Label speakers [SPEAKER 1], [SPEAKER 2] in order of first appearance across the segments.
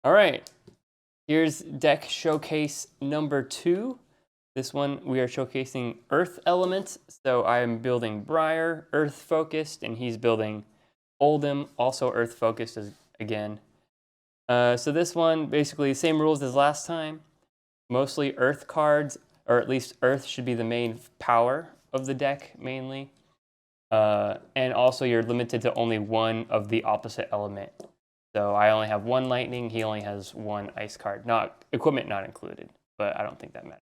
[SPEAKER 1] All right, here's deck showcase number 2. This one we are showcasing earth elements. So I'm building Briar, earth focused, and he's building Oldhim, also earth focused again. So this one, basically same rules as last time. Mostly earth cards, or at least earth should be the main power of the deck mainly. And also you're limited to only one of the opposite element. So I only have 1 lightning, he only has 1 ice card. Equipment not included, but I don't think that matters.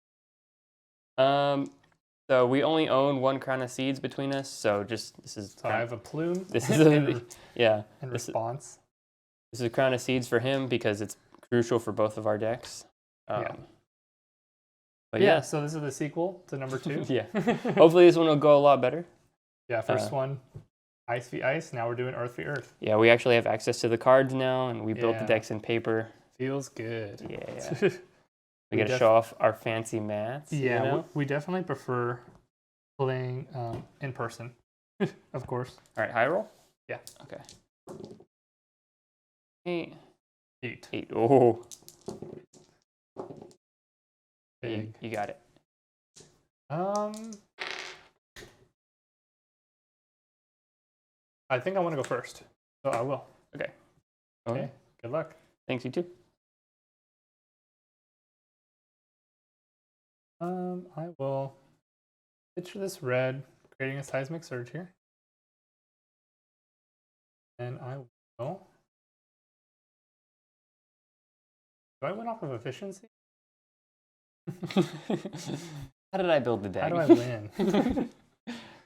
[SPEAKER 1] So we only own 1 crown of seeds between us, so this is...
[SPEAKER 2] So I have a plume.
[SPEAKER 1] This is yeah.
[SPEAKER 2] In response.
[SPEAKER 1] This is a crown of seeds for him because it's crucial for both of our decks.
[SPEAKER 2] Yeah.
[SPEAKER 1] But
[SPEAKER 2] yeah, so this is the sequel to number 2.
[SPEAKER 1] Yeah. Hopefully this one will go a lot better.
[SPEAKER 2] Yeah, first one, ice v ice. Now we're doing earth v earth.
[SPEAKER 1] Yeah, we actually have access to the cards now, and we built the decks in paper.
[SPEAKER 2] Feels good.
[SPEAKER 1] Yeah. We got to show off our fancy mats.
[SPEAKER 2] Yeah,
[SPEAKER 1] you know?
[SPEAKER 2] we definitely prefer playing in person, of course.
[SPEAKER 1] All right, high roll?
[SPEAKER 2] Yeah.
[SPEAKER 1] Okay. 8.
[SPEAKER 2] 8.
[SPEAKER 1] 8. Oh.
[SPEAKER 2] Big.
[SPEAKER 1] You got it.
[SPEAKER 2] I think I want to go first, so I will.
[SPEAKER 1] Okay.
[SPEAKER 2] Okay. Good luck.
[SPEAKER 1] Thanks, you too.
[SPEAKER 2] I will pitch this red, creating a seismic surge here. And I will... Do I win off of efficiency?
[SPEAKER 1] How did I build the deck?
[SPEAKER 2] How do I win?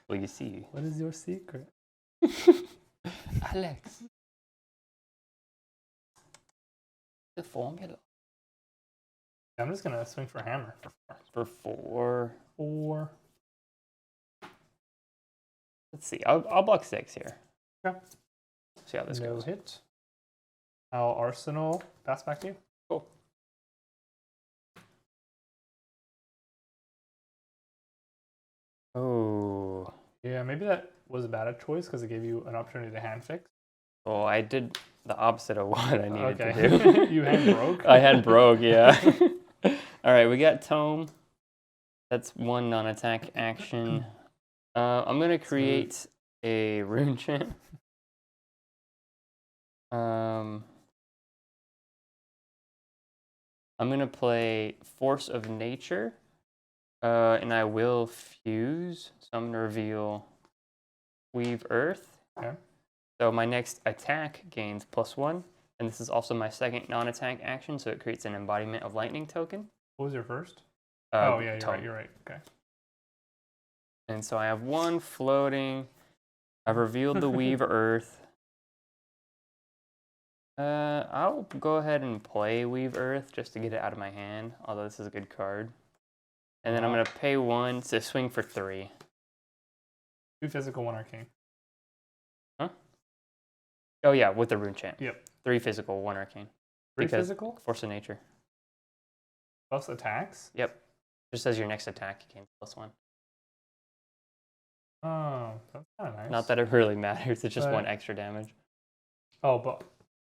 [SPEAKER 1] Well, you see.
[SPEAKER 2] What is your secret?
[SPEAKER 1] Alex. The formula.
[SPEAKER 2] I'm just going to swing for hammer.
[SPEAKER 1] For 4.
[SPEAKER 2] 4.
[SPEAKER 1] Let's see. I'll block 6 here.
[SPEAKER 2] Okay.
[SPEAKER 1] See how this goes.
[SPEAKER 2] No hit. I'll arsenal. Pass back to you.
[SPEAKER 1] Cool. Oh.
[SPEAKER 2] Yeah, maybe that was a bad choice because it gave you an opportunity to hand fix.
[SPEAKER 1] Well, I did the opposite of what I needed to do.
[SPEAKER 2] You hand broke?
[SPEAKER 1] I hand broke, yeah. All right, we got Tome. That's 1 non-attack action. I'm going to create a rune chant. I'm going to play Force of Nature. And I will fuse. So I'm going to reveal Weave Earth.
[SPEAKER 2] Okay.
[SPEAKER 1] So my next attack gains +1. And this is also my second non-attack action, so it creates an embodiment of lightning token.
[SPEAKER 2] What was your first? Oh, yeah,
[SPEAKER 1] Tome.
[SPEAKER 2] you're right. Okay.
[SPEAKER 1] And so I have 1 floating. I've revealed the Weave Earth. I'll go ahead and play Weave Earth just to get it out of my hand, although this is a good card. And then I'm going to pay 1 to swing for 3.
[SPEAKER 2] 2 physical, 1 arcane.
[SPEAKER 1] Huh? Oh, yeah, with the rune chant.
[SPEAKER 2] Yep.
[SPEAKER 1] 3 physical, 1 arcane.
[SPEAKER 2] 3 physical?
[SPEAKER 1] Force of Nature.
[SPEAKER 2] Plus attacks?
[SPEAKER 1] Yep. Just as your next attack, you gain +1.
[SPEAKER 2] Oh, that's kind of nice.
[SPEAKER 1] Not that it really matters, it's just 1 extra damage.
[SPEAKER 2] Oh, but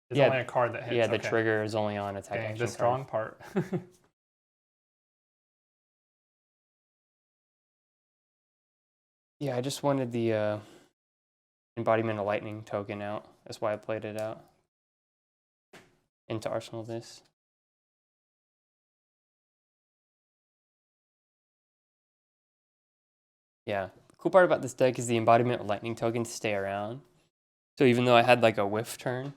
[SPEAKER 2] it's only a card that hits.
[SPEAKER 1] Yeah, the trigger is only on attack action.
[SPEAKER 2] The strong part.
[SPEAKER 1] Yeah, I just wanted the embodiment of lightning token out. That's why I played it out. Into Arsenal this. Yeah, the cool part about this deck is the embodiment of lightning tokens stay around. So even though I had like a whiff turn,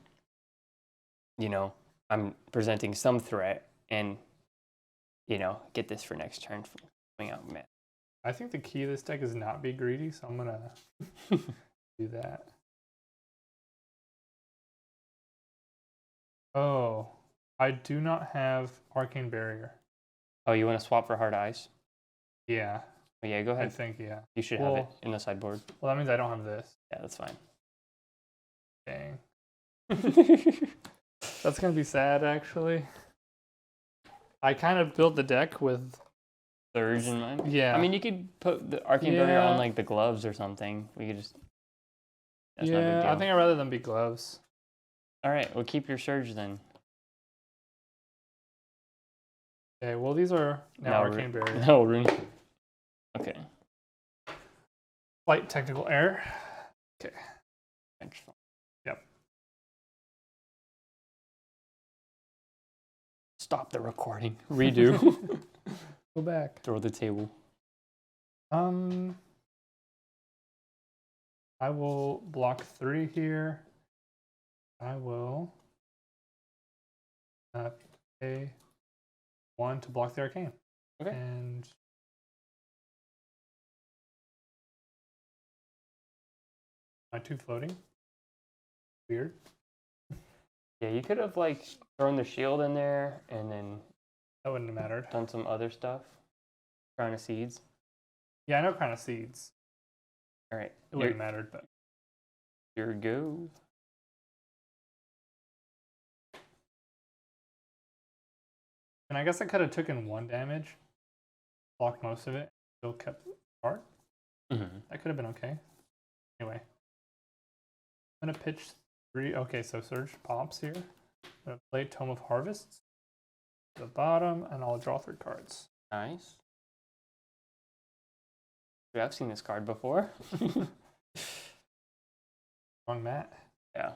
[SPEAKER 1] you know, I'm presenting some threat and, you know, get this for next turn for swing out man.
[SPEAKER 2] I think the key of this deck is not be greedy, so I'm gonna do that. Oh, I do not have Arcane Barrier.
[SPEAKER 1] Oh, you want to swap for Hard Ice?
[SPEAKER 2] Yeah.
[SPEAKER 1] Oh, yeah, go ahead.
[SPEAKER 2] I think, yeah.
[SPEAKER 1] You should have it in the sideboard.
[SPEAKER 2] Well, that means I don't have this.
[SPEAKER 1] Yeah, that's fine.
[SPEAKER 2] Dang. That's gonna be sad, actually. I kind of built the deck with
[SPEAKER 1] Surge in mind?
[SPEAKER 2] Yeah.
[SPEAKER 1] I mean, you could put the Arcane Barrier on like the gloves or something. We could just...
[SPEAKER 2] That's no big deal. I think I'd rather them be gloves.
[SPEAKER 1] All right, well, keep your Surge then.
[SPEAKER 2] Okay, well these are now arcane barrier.
[SPEAKER 1] No rune. Okay.
[SPEAKER 2] Slight technical error. Okay. Yep.
[SPEAKER 1] Stop the recording. Redo.
[SPEAKER 2] Go back.
[SPEAKER 1] Throw the table.
[SPEAKER 2] I will block 3 here. I will pay 1 to block the arcane.
[SPEAKER 1] Okay.
[SPEAKER 2] And my 2 floating. Weird.
[SPEAKER 1] Yeah, you could have like thrown the shield in there and then
[SPEAKER 2] That wouldn't have mattered.
[SPEAKER 1] done some other stuff. Crown of Seeds.
[SPEAKER 2] Yeah, I know Crown of Seeds.
[SPEAKER 1] All right.
[SPEAKER 2] It wouldn't have mattered, but
[SPEAKER 1] Here we go.
[SPEAKER 2] and I guess I could have taken 1 damage, blocked most of it, still kept the card.
[SPEAKER 1] Mm-hmm.
[SPEAKER 2] That could have been okay. Anyway, I'm gonna pitch 3. Okay, so Surge pops here. I'm gonna play Tome of Harvests to the bottom, and I'll draw 3 cards.
[SPEAKER 1] Nice. Yeah, I've seen this card before.
[SPEAKER 2] Wrong mat.
[SPEAKER 1] Yeah.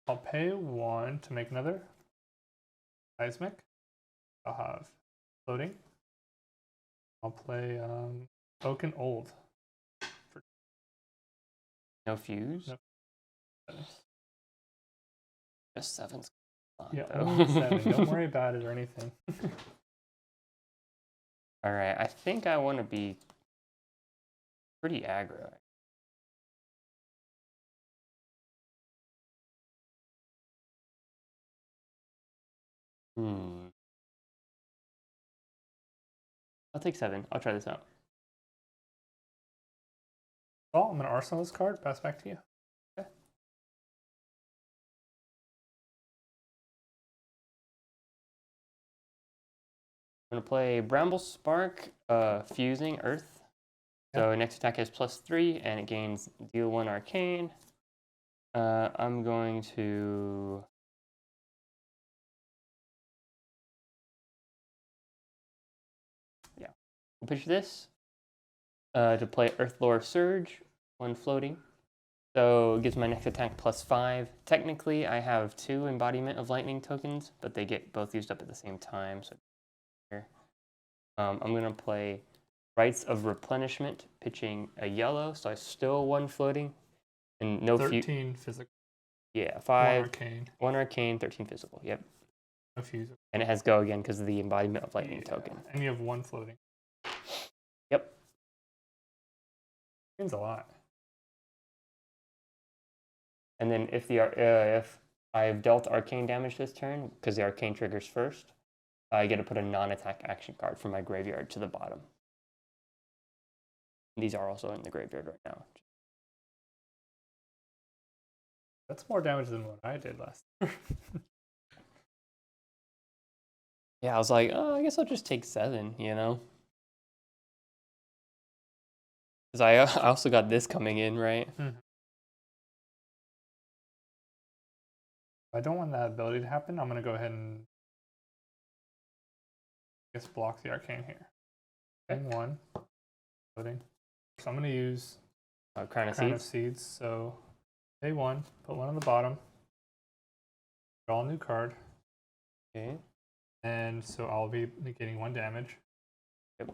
[SPEAKER 2] I'll pay 1 to make another seismic. I'll have floating. I'll play Oak and Old.
[SPEAKER 1] No fuse.
[SPEAKER 2] Nope.
[SPEAKER 1] Just 7's.
[SPEAKER 2] Yeah, only 7. Don't worry about it or anything.
[SPEAKER 1] All right, I think I want to be pretty aggro. I'll take 7. I'll try this out.
[SPEAKER 2] Well, I'm gonna arsenal this card. Pass back to you.
[SPEAKER 1] Okay. I'm gonna play Bramble Spark, fusing Earth. So next attack has +3, and it gains deal 1 arcane. I'm going to we'll pitch this to play Earthlore Surge, 1 floating. So it gives my next attack +5. Technically, I have 2 Embodiment of Lightning tokens, but they get both used up at the same time. So here, I'm gonna play Rites of Replenishment, pitching a yellow, so I still 1 floating and no
[SPEAKER 2] 13 physical.
[SPEAKER 1] Yeah,
[SPEAKER 2] 1 arcane.
[SPEAKER 1] 1 arcane, 13 physical. Yep.
[SPEAKER 2] No fuse.
[SPEAKER 1] And it has go again because of the Embodiment of Lightning token.
[SPEAKER 2] And you have 1 floating.
[SPEAKER 1] Yep.
[SPEAKER 2] Means a lot.
[SPEAKER 1] And then if I've dealt arcane damage this turn, because the arcane triggers first, I get to put a non-attack action card from my graveyard to the bottom. These are also in the graveyard right now.
[SPEAKER 2] That's more damage than what I did last time.
[SPEAKER 1] Yeah, I was like, oh, I guess I'll just take 7, you know? Because I also got this coming in, right?
[SPEAKER 2] I don't want that ability to happen. I'm going to go ahead and I guess block the arcane here.
[SPEAKER 1] Okay.
[SPEAKER 2] 1. Floating. So I'm going to use
[SPEAKER 1] Crown of
[SPEAKER 2] Seeds. So pay 1, put 1 on the bottom, draw a new card.
[SPEAKER 1] Okay.
[SPEAKER 2] And so I'll be negating 1 damage.
[SPEAKER 1] Yep.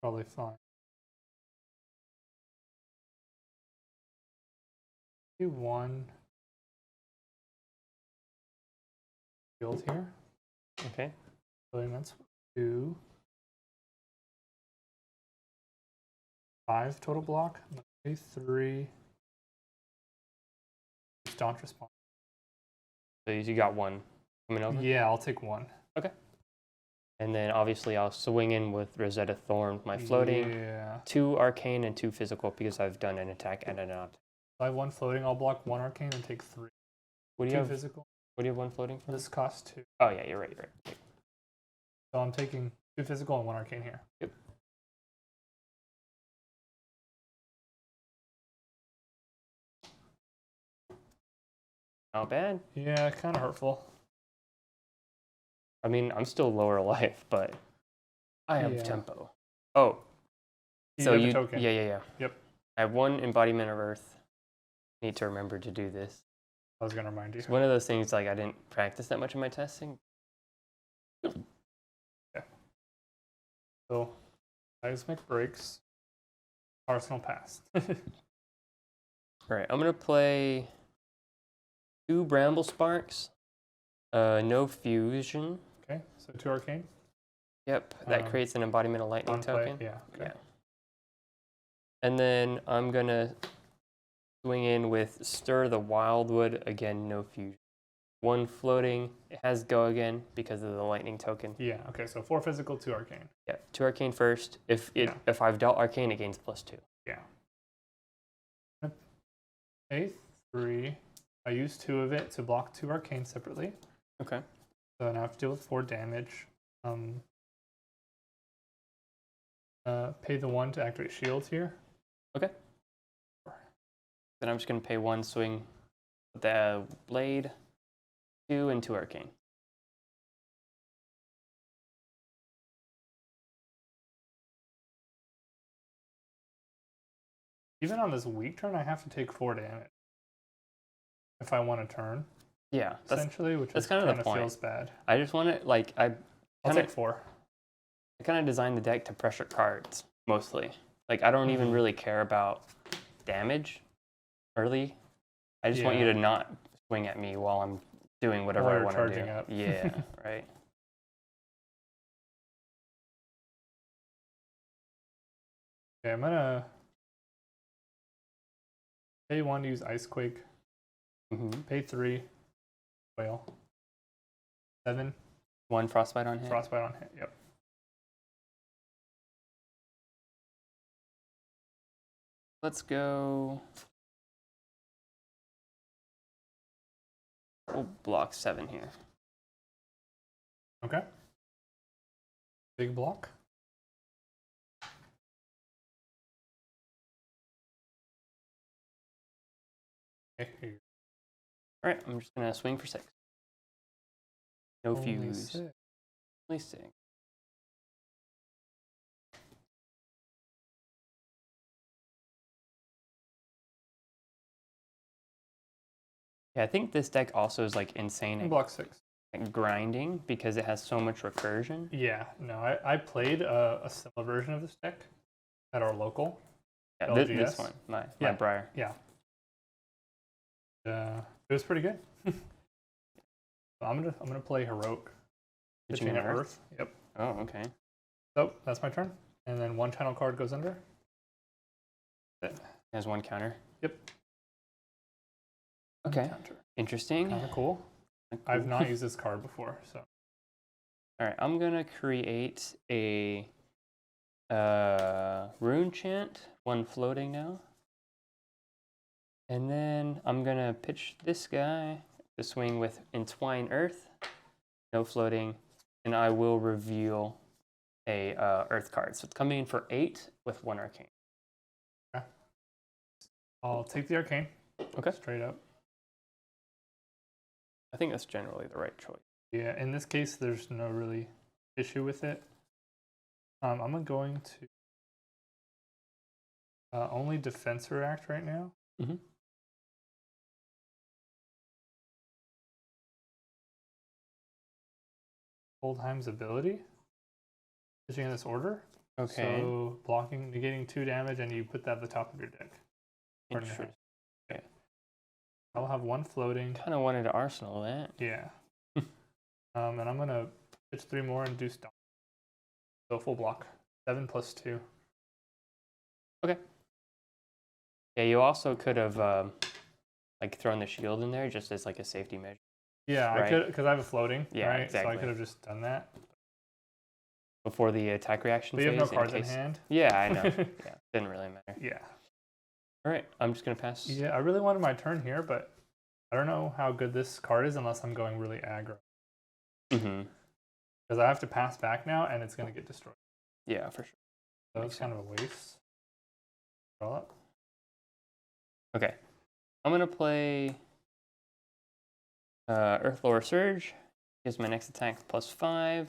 [SPEAKER 2] Probably fine. Do 1 build here.
[SPEAKER 1] Okay.
[SPEAKER 2] Floating, that's 2. 5 total block. 3. Staunch response.
[SPEAKER 1] So you got 1 coming over?
[SPEAKER 2] Yeah, I'll take 1.
[SPEAKER 1] Okay. And then obviously I'll swing in with Rosetta Thorn, my floating.
[SPEAKER 2] Yeah.
[SPEAKER 1] 2 arcane and 2 physical because I've done an attack and an out.
[SPEAKER 2] If I have 1 floating, I'll block 1 arcane and take 3.
[SPEAKER 1] What do you
[SPEAKER 2] 2
[SPEAKER 1] have?
[SPEAKER 2] physical.
[SPEAKER 1] What do you have 1 floating for?
[SPEAKER 2] This costs 2.
[SPEAKER 1] Oh yeah, you're right.
[SPEAKER 2] So I'm taking 2 physical and 1 arcane here.
[SPEAKER 1] Yep. Not bad.
[SPEAKER 2] Yeah, kind of hurtful.
[SPEAKER 1] I mean, I'm still lower life, but I have
[SPEAKER 2] Yeah.
[SPEAKER 1] tempo. Oh,
[SPEAKER 2] You
[SPEAKER 1] so
[SPEAKER 2] have a
[SPEAKER 1] you,
[SPEAKER 2] token.
[SPEAKER 1] yeah.
[SPEAKER 2] Yep.
[SPEAKER 1] I have one embodiment of Earth. Need to remember to do this.
[SPEAKER 2] I was gonna remind you.
[SPEAKER 1] It's one of those things like I didn't practice that much in my testing.
[SPEAKER 2] Okay. So, seismic breaks. Arsenal passed.
[SPEAKER 1] All right, I'm gonna play 2 Bramble Sparks. No fusion.
[SPEAKER 2] Okay, so 2 arcane.
[SPEAKER 1] Yep, that creates an embodiment of lightning
[SPEAKER 2] On play.
[SPEAKER 1] token.
[SPEAKER 2] Yeah. Okay.
[SPEAKER 1] Yeah. And then I'm gonna swing in with Stir the Wildwood. Again, no fusion. 1 floating. It has go again because of the lightning token.
[SPEAKER 2] Yeah. Okay, so 4 physical, 2 arcane.
[SPEAKER 1] Yeah, 2 arcane first. If I've dealt arcane, it gains +2.
[SPEAKER 2] Yeah. Pay 3. I use 2 of it to block 2 arcane separately.
[SPEAKER 1] Okay.
[SPEAKER 2] So now I have to deal with 4 damage. Pay the 1 to activate shields here.
[SPEAKER 1] Okay. Then I'm just gonna pay 1 swing with the blade, 2 and 2 arcane.
[SPEAKER 2] Even on this weak turn, I have to take 4 damage if I want to turn.
[SPEAKER 1] Yeah,
[SPEAKER 2] Essentially, which
[SPEAKER 1] that's
[SPEAKER 2] is
[SPEAKER 1] kind of the
[SPEAKER 2] kind of
[SPEAKER 1] point.
[SPEAKER 2] feels bad.
[SPEAKER 1] I just want it like
[SPEAKER 2] I'll take 4.
[SPEAKER 1] I kind of designed the deck to pressure cards mostly. Like I don't even really care about damage early. I just want you to not swing at me while I'm doing whatever
[SPEAKER 2] While
[SPEAKER 1] I
[SPEAKER 2] you're
[SPEAKER 1] want to do.
[SPEAKER 2] charging up.
[SPEAKER 1] Yeah, right.
[SPEAKER 2] Okay, I'm gonna pay 1 to use Ice Quake. Pay 3, Whale. 7,
[SPEAKER 1] 1 frostbite on hit.
[SPEAKER 2] Frostbite on hit. Yep.
[SPEAKER 1] Let's go. We'll block 7 here.
[SPEAKER 2] Okay. Big block. Okay, here you
[SPEAKER 1] All right, I'm just gonna swing for 6. No
[SPEAKER 2] go.
[SPEAKER 1] fuse.
[SPEAKER 2] 6.
[SPEAKER 1] Only 6. Yeah, I think this deck also is like insane
[SPEAKER 2] Block 6.
[SPEAKER 1] at grinding because it has so much recursion.
[SPEAKER 2] Yeah, no, I played a similar version of this deck at our local.
[SPEAKER 1] Yeah, this one, my Briar.
[SPEAKER 2] Yeah. It was pretty good. I'm gonna play Heroic.
[SPEAKER 1] Pitching an Earth?
[SPEAKER 2] Yep.
[SPEAKER 1] Oh, okay.
[SPEAKER 2] So that's my turn. And then 1 channel card goes under.
[SPEAKER 1] It has 1 counter.
[SPEAKER 2] Yep.
[SPEAKER 1] Okay.
[SPEAKER 2] Counter.
[SPEAKER 1] Interesting.
[SPEAKER 2] Kind of cool. I've not used this card before, so.
[SPEAKER 1] All right, I'm gonna create a rune chant, 1 floating now. And then I'm gonna pitch this guy to swing with Entwine Earth, no floating, and I will reveal a Earth card. So it's coming in for 8 with 1 arcane.
[SPEAKER 2] Okay. I'll take the arcane.
[SPEAKER 1] Okay.
[SPEAKER 2] Straight up.
[SPEAKER 1] I think that's generally the right choice.
[SPEAKER 2] Yeah, in this case, there's no really issue with it. I'm going to only defense react right now. Oldhim's ability. Pitching in this order.
[SPEAKER 1] Okay.
[SPEAKER 2] So blocking, negating 2 damage, and you put that at the top of your deck.
[SPEAKER 1] Interesting.
[SPEAKER 2] Okay. I'll have 1 floating.
[SPEAKER 1] Kind of wanted to arsenal that.
[SPEAKER 2] Yeah. And I'm gonna pitch 3 more and do stop. So full block. 7 plus 2.
[SPEAKER 1] Okay. Yeah, you also could have like thrown the shield in there just as like a safety measure.
[SPEAKER 2] Yeah,
[SPEAKER 1] right?
[SPEAKER 2] I could, because I have a floating.
[SPEAKER 1] Yeah,
[SPEAKER 2] right?
[SPEAKER 1] exactly.
[SPEAKER 2] So I could have just done that.
[SPEAKER 1] Before the attack reaction
[SPEAKER 2] But
[SPEAKER 1] phase.
[SPEAKER 2] you have no cards in hand.
[SPEAKER 1] Yeah, I know. Yeah, didn't really matter.
[SPEAKER 2] Yeah.
[SPEAKER 1] All right, I'm just gonna pass.
[SPEAKER 2] Yeah, I really wanted my turn here, but I don't know how good this card is unless I'm going really aggro. Because I have to pass back now, and it's gonna get destroyed.
[SPEAKER 1] Yeah, for sure.
[SPEAKER 2] So it's kind of a waste. Draw up.
[SPEAKER 1] Okay, I'm gonna play Earth Lore Surge gives my next attack +5.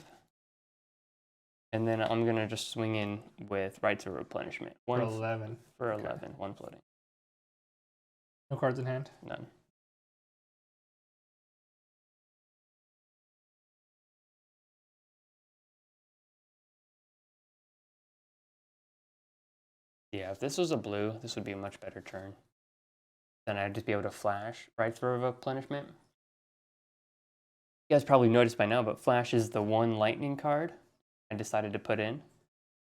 [SPEAKER 1] And then I'm going to just swing in with Rites of Replenishment.
[SPEAKER 2] For 11.
[SPEAKER 1] For 11, one floating.
[SPEAKER 2] No cards in hand?
[SPEAKER 1] None. Yeah, if this was a blue, this would be a much better turn. Then I'd just be able to flash Rites of Replenishment. You guys probably noticed by now, but Flash is the one lightning card I decided to put in.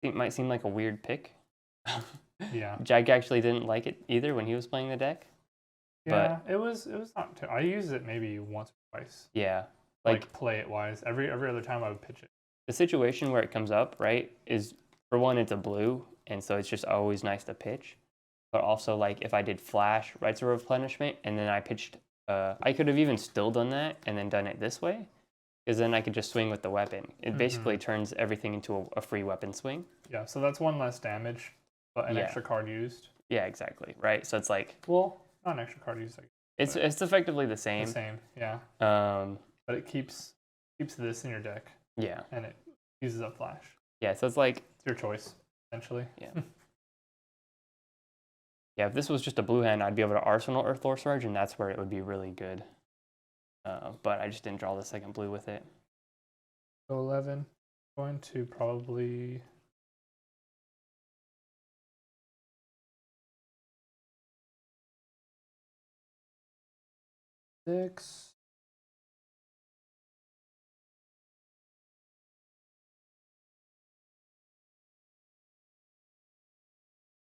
[SPEAKER 1] It might seem like a weird pick.
[SPEAKER 2] Yeah.
[SPEAKER 1] Jag actually didn't like it either when he was playing the deck.
[SPEAKER 2] Yeah, it was not too. I used it maybe once or twice.
[SPEAKER 1] Yeah.
[SPEAKER 2] Like play it wise. Every other time I would pitch it.
[SPEAKER 1] The situation where it comes up, right, is for one, it's a blue, and so it's just always nice to pitch. But also, like, if I did Flash, Rites of Replenishment, and then I pitched, I could have even still done that and then done it this way, because then I could just swing with the weapon. It basically turns everything into a free weapon swing.
[SPEAKER 2] Yeah, so that's one less damage, but an extra card used.
[SPEAKER 1] Yeah, exactly, right? So it's like...
[SPEAKER 2] Well, not an extra card used.
[SPEAKER 1] It's effectively the same.
[SPEAKER 2] The same, yeah. But it keeps this in your deck.
[SPEAKER 1] Yeah.
[SPEAKER 2] And it uses up Flash.
[SPEAKER 1] Yeah, so it's like...
[SPEAKER 2] It's your choice, essentially.
[SPEAKER 1] Yeah. Yeah, if this was just a blue hand, I'd be able to Arsenal Earth Lore Surge, and that's where it would be really good. But I just didn't draw the second blue with it.
[SPEAKER 2] So 11. Going to probably... Six.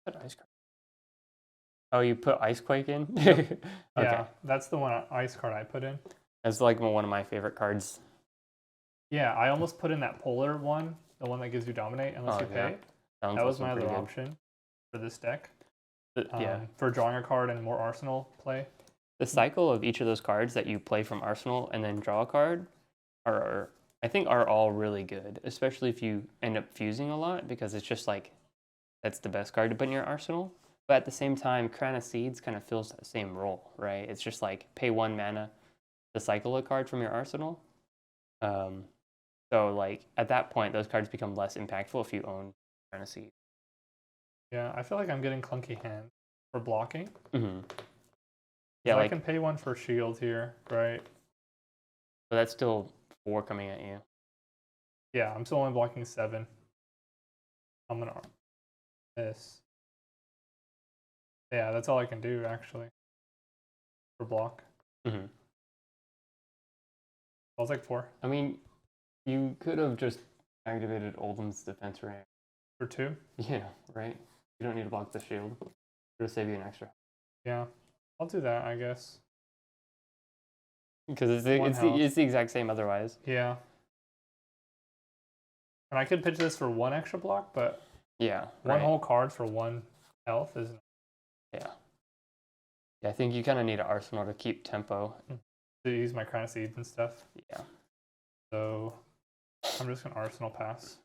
[SPEAKER 1] Ice card. Oh, you put Icequake in?
[SPEAKER 2] Yep.
[SPEAKER 1] Okay.
[SPEAKER 2] Yeah, that's the one ice card I put in.
[SPEAKER 1] That's like one of my favorite cards.
[SPEAKER 2] Yeah, I almost put in that polar one, the one that gives you dominate unless you pay. That was my other option for this deck.
[SPEAKER 1] Yeah.
[SPEAKER 2] For drawing a card and more Arsenal play.
[SPEAKER 1] The cycle of each of those cards that you play from Arsenal and then draw a card I think are all really good, especially if you end up fusing a lot, because it's just like, that's the best card to put in your arsenal. But at the same time, Crown of Seeds kind of fills that same role, right? It's just like pay 1 mana to cycle a card from your arsenal. So like at that point, those cards become less impactful if you own Crown of Seeds.
[SPEAKER 2] Yeah, I feel like I'm getting clunky hands for blocking.
[SPEAKER 1] Yeah,
[SPEAKER 2] I can pay 1 for shield here, right?
[SPEAKER 1] So that's still 4 coming at you.
[SPEAKER 2] Yeah, I'm still only blocking 7. I'm gonna this. Yeah, that's all I can do actually for block. I was like 4.
[SPEAKER 1] I mean, you could have just activated Oldhim's defense range.
[SPEAKER 2] For 2?
[SPEAKER 1] Yeah, right? You don't need to block the shield. It'll save you an extra.
[SPEAKER 2] Yeah, I'll do that, I guess.
[SPEAKER 1] Because it's the exact same otherwise.
[SPEAKER 2] Yeah. And I could pitch this for 1 extra block, but
[SPEAKER 1] yeah,
[SPEAKER 2] one whole card for 1 health is...
[SPEAKER 1] Yeah. Yeah, I think you kind of need an arsenal to keep tempo.
[SPEAKER 2] To use my Crown of Seeds and stuff.
[SPEAKER 1] Yeah.
[SPEAKER 2] So I'm just going to Arsenal pass.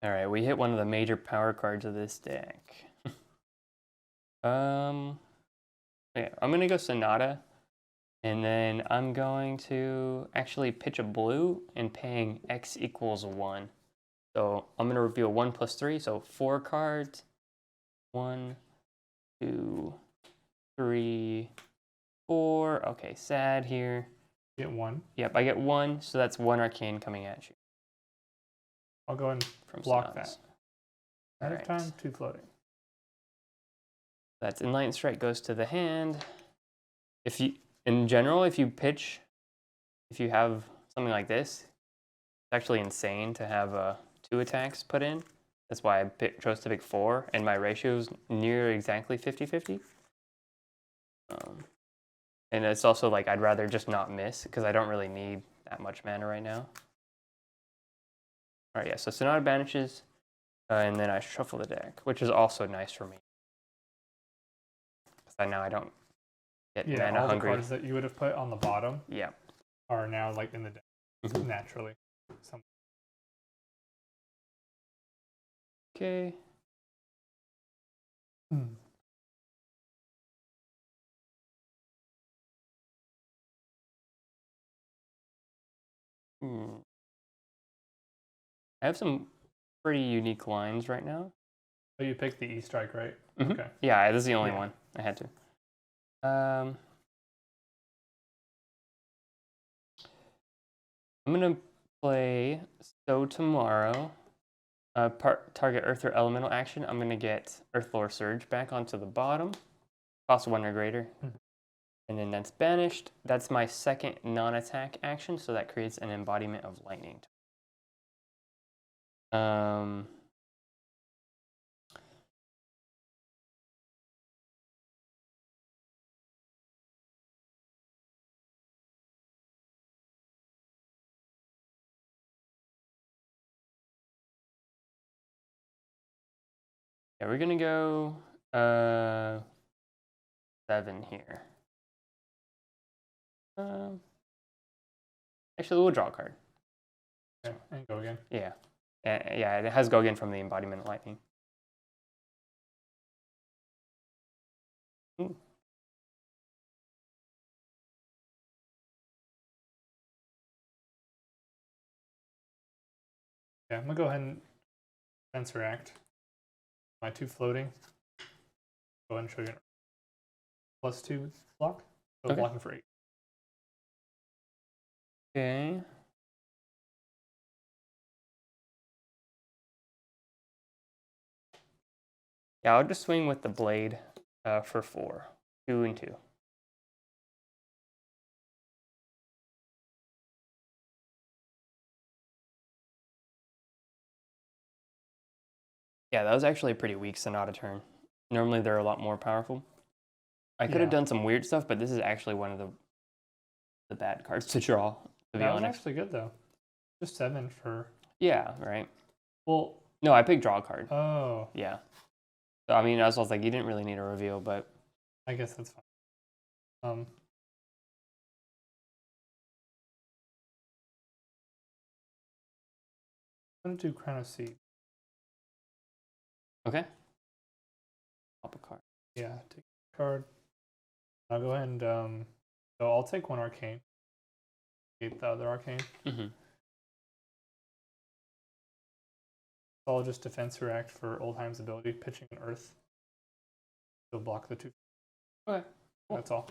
[SPEAKER 1] All right, we hit one of the major power cards of this deck. Yeah, I'm going to go Sonata, and then I'm going to actually pitch a blue and paying X equals 1. So I'm going to reveal 1 plus 3, so 4 cards. 1, 2, 3, 4. Okay, sad here.
[SPEAKER 2] Get 1.
[SPEAKER 1] Yep, I get 1, so that's 1 arcane coming at you.
[SPEAKER 2] I'll go and block that. Out of time, 2 floating.
[SPEAKER 1] That's Enlightened Strike goes to the hand. If you, in general, if you have something like this, it's actually insane to have 2 attacks put in. That's why I chose to pick 4, and my ratio is near exactly 50-50. And it's also like I'd rather just not miss, because I don't really need that much mana right now. All right, yeah, so Sonata banishes, and then I shuffle the deck, which is also nice for me. Because now I don't get mana
[SPEAKER 2] all
[SPEAKER 1] hungry.
[SPEAKER 2] The cards that you would have put on the bottom are now like in the deck naturally.
[SPEAKER 1] Okay. I have some pretty unique lines right now.
[SPEAKER 2] Oh, you picked the E strike, right?
[SPEAKER 1] Mhm.
[SPEAKER 2] Okay.
[SPEAKER 1] Yeah, this is the only
[SPEAKER 2] Yeah.
[SPEAKER 1] one I had to. I'm gonna play So Tomorrow. Target Earth or Elemental action. I'm gonna get Earth Lore Surge back onto the bottom. Cost 1 or greater. And then that's banished. That's my second non-attack action, so that creates an embodiment of lightning. Yeah, we're gonna go 7 here. Actually, we'll draw a card.
[SPEAKER 2] Okay, and go again.
[SPEAKER 1] Yeah. Yeah, it has go again from the embodiment of lightning. Ooh.
[SPEAKER 2] Yeah, I'm gonna go ahead and fence react. My 2 floating. Go ahead and show you an +2 block. So
[SPEAKER 1] Okay.
[SPEAKER 2] blocking for 8.
[SPEAKER 1] Okay. Yeah, I'll just swing with the blade for 4. 2 and 2. Yeah, that was actually a pretty weak Sonata turn. Normally they're a lot more powerful. I could have done some weird stuff, but this is actually one of the bad cards to draw, to be
[SPEAKER 2] That was
[SPEAKER 1] honest.
[SPEAKER 2] actually good though. Just 7 for.
[SPEAKER 1] Yeah, right.
[SPEAKER 2] Well.
[SPEAKER 1] No, I picked draw card.
[SPEAKER 2] Oh.
[SPEAKER 1] Yeah. So, I mean, I was like, you didn't really need a reveal, but
[SPEAKER 2] I guess that's fine. I'm gonna do Crown of Seed.
[SPEAKER 1] okay. Pop a card.
[SPEAKER 2] Yeah, take a card. I'll go ahead and so I'll take 1 arcane. Get the other arcane.
[SPEAKER 1] Mm-hmm.
[SPEAKER 2] So I'll just defense react for Oldhim's ability, pitching an earth. He'll block the 2.
[SPEAKER 1] Okay. Cool.
[SPEAKER 2] That's all.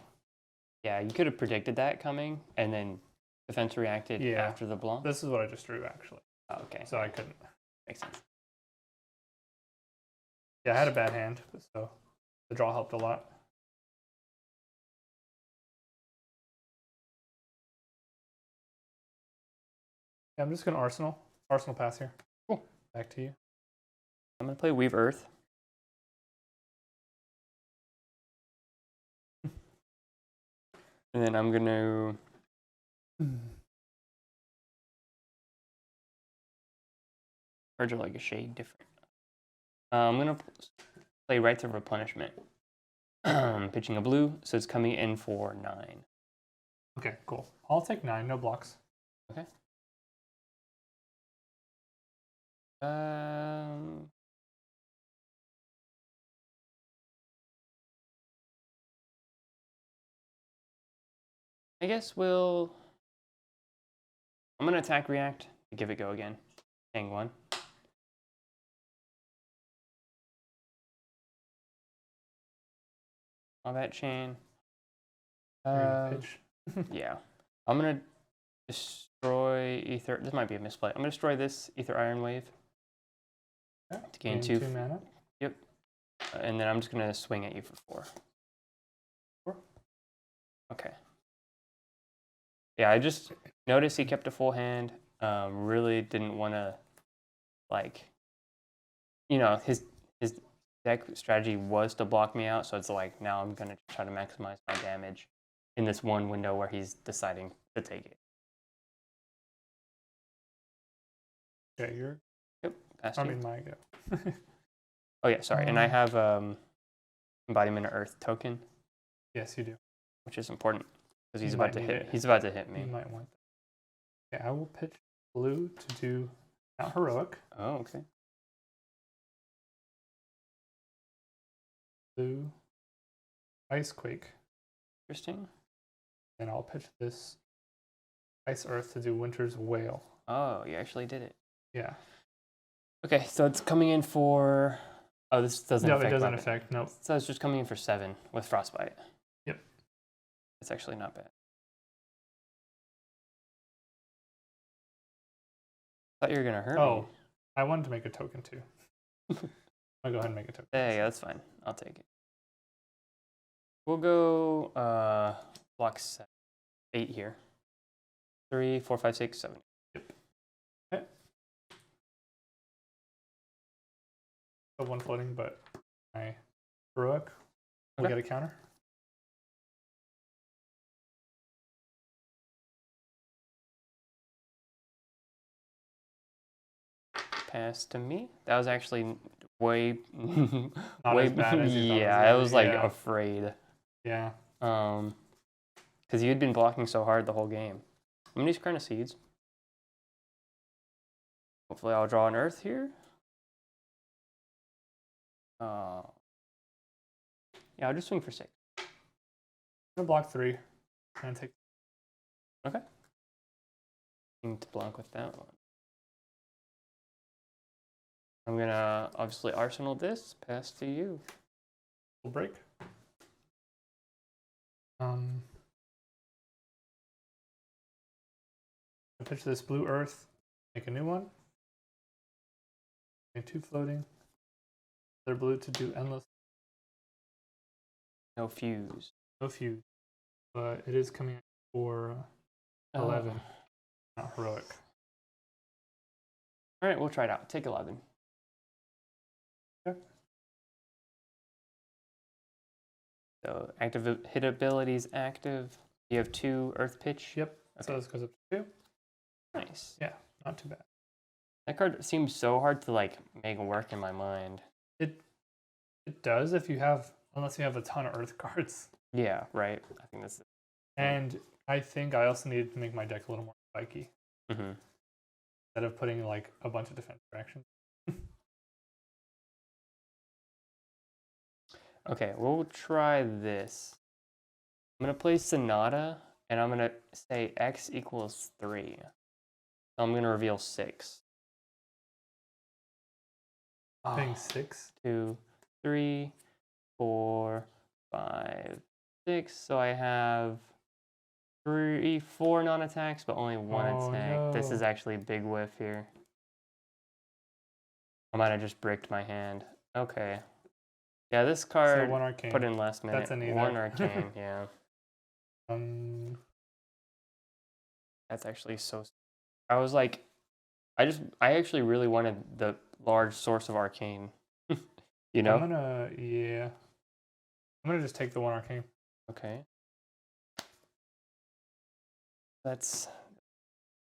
[SPEAKER 1] Yeah, you could have predicted that coming, and then defense reacted after the block.
[SPEAKER 2] This is what I just drew actually.
[SPEAKER 1] Oh, okay.
[SPEAKER 2] So I couldn't.
[SPEAKER 1] Makes sense.
[SPEAKER 2] Yeah, I had a bad hand, so the draw helped a lot. Yeah, I'm just gonna Arsenal pass here.
[SPEAKER 1] Cool.
[SPEAKER 2] Back to you.
[SPEAKER 1] I'm gonna play Weave Earth. And then I'm gonna cards are like a shade different. I'm gonna play Rites of Replenishment. Pitching a blue, so it's coming in for 9.
[SPEAKER 2] Okay, cool. I'll take 9, no blocks.
[SPEAKER 1] Okay. I guess I'm gonna attack react to give it go again. Hang 1. Combat chain.
[SPEAKER 2] You're gonna pitch.
[SPEAKER 1] Yeah. I'm gonna destroy Ether. This might be a misplay. I'm gonna destroy this Ether Iron Wave.
[SPEAKER 2] Okay.
[SPEAKER 1] To gain
[SPEAKER 2] 2
[SPEAKER 1] 2
[SPEAKER 2] mana.
[SPEAKER 1] Yep. And then I'm just gonna swing at you for 4.
[SPEAKER 2] 4?
[SPEAKER 1] Okay. Yeah, I just noticed he kept a full hand. Really didn't want to, like, his deck strategy was to block me out. So it's like now I'm gonna try to maximize my damage in this one window where he's deciding to take it.
[SPEAKER 2] Okay, you're.
[SPEAKER 1] Yep. Past
[SPEAKER 2] I
[SPEAKER 1] you.
[SPEAKER 2] mean, my go.
[SPEAKER 1] Oh yeah, sorry. And I have embodiment of Earth token.
[SPEAKER 2] Yes, you do.
[SPEAKER 1] Which is important because he's
[SPEAKER 2] You
[SPEAKER 1] about
[SPEAKER 2] might
[SPEAKER 1] to
[SPEAKER 2] need
[SPEAKER 1] hit.
[SPEAKER 2] it.
[SPEAKER 1] He's about to hit me.
[SPEAKER 2] You might want that. Okay, I will pitch blue to do not heroic.
[SPEAKER 1] Oh, okay.
[SPEAKER 2] Blue, ice quake,
[SPEAKER 1] Interesting.
[SPEAKER 2] and I'll pitch this Ice Earth to do Winter's Wail.
[SPEAKER 1] Oh, you actually did it.
[SPEAKER 2] Yeah.
[SPEAKER 1] Okay, so it's coming in for. Oh, this doesn't
[SPEAKER 2] No,
[SPEAKER 1] affect.
[SPEAKER 2] it doesn't
[SPEAKER 1] weapon.
[SPEAKER 2] affect. Nope.
[SPEAKER 1] So it's just coming in for 7 with Frostbite.
[SPEAKER 2] Yep.
[SPEAKER 1] It's actually not bad. Thought you were gonna hurt me.
[SPEAKER 2] Oh, I wanted to make a token too. I'll go ahead and make a token.
[SPEAKER 1] Yeah, that's fine. I'll take it. We'll go block 8 here. 3, 4, 5, 6, 7.
[SPEAKER 2] Yep. Okay. So 1 floating, but my heroic will get a counter.
[SPEAKER 1] Pass to me. That was actually way
[SPEAKER 2] Not
[SPEAKER 1] way
[SPEAKER 2] as bad as you thought it was
[SPEAKER 1] yeah,
[SPEAKER 2] gonna
[SPEAKER 1] I
[SPEAKER 2] be.
[SPEAKER 1] was like
[SPEAKER 2] Yeah.
[SPEAKER 1] afraid.
[SPEAKER 2] Yeah.
[SPEAKER 1] Because you had been blocking so hard the whole game. I'm gonna use Crown of Seeds. Hopefully I'll draw an Earth here. Yeah, I'll just swing for 6.
[SPEAKER 2] I'm gonna block 3 and take.
[SPEAKER 1] Okay. Need to block with that one. I'm gonna obviously arsenal this. Pass to you.
[SPEAKER 2] Full break. I pitch this blue Earth, make a new one. Make 2 floating. They're blue to do endless.
[SPEAKER 1] No fuse.
[SPEAKER 2] No fuse, but it is coming for 11. Not heroic.
[SPEAKER 1] All right, we'll try it out. Take 11.
[SPEAKER 2] Okay.
[SPEAKER 1] So active hit ability is active. You have 2 Earth Pitch.
[SPEAKER 2] Yep.
[SPEAKER 1] Okay.
[SPEAKER 2] So this goes up to 2.
[SPEAKER 1] Nice.
[SPEAKER 2] Yeah, not too bad.
[SPEAKER 1] That card seems so hard to like make work in my mind.
[SPEAKER 2] It does if you have, unless you have a ton of Earth cards.
[SPEAKER 1] Yeah, right. I think that's.
[SPEAKER 2] And I think I also needed to make my deck a little more spiky
[SPEAKER 1] Mm-hmm.
[SPEAKER 2] instead of putting like a bunch of defense actions.
[SPEAKER 1] Okay, we'll try this. I'm gonna play Sonata, and I'm gonna say X equals 3. So I'm gonna reveal 6.
[SPEAKER 2] Paying 6.
[SPEAKER 1] 2, 3, 4, 5, 6. So I have 4 non-attacks, but only 1
[SPEAKER 2] Oh,
[SPEAKER 1] attack. This
[SPEAKER 2] no.
[SPEAKER 1] is actually a big whiff here. I might have just bricked my hand. Okay. Yeah, this
[SPEAKER 2] So
[SPEAKER 1] card
[SPEAKER 2] 1 arcane.
[SPEAKER 1] put in last minute.
[SPEAKER 2] That's a neither.
[SPEAKER 1] 1 arcane, yeah. That's actually so. I was like, I actually really wanted the large source of arcane. You know?
[SPEAKER 2] I'm gonna just take the 1 arcane.
[SPEAKER 1] Okay.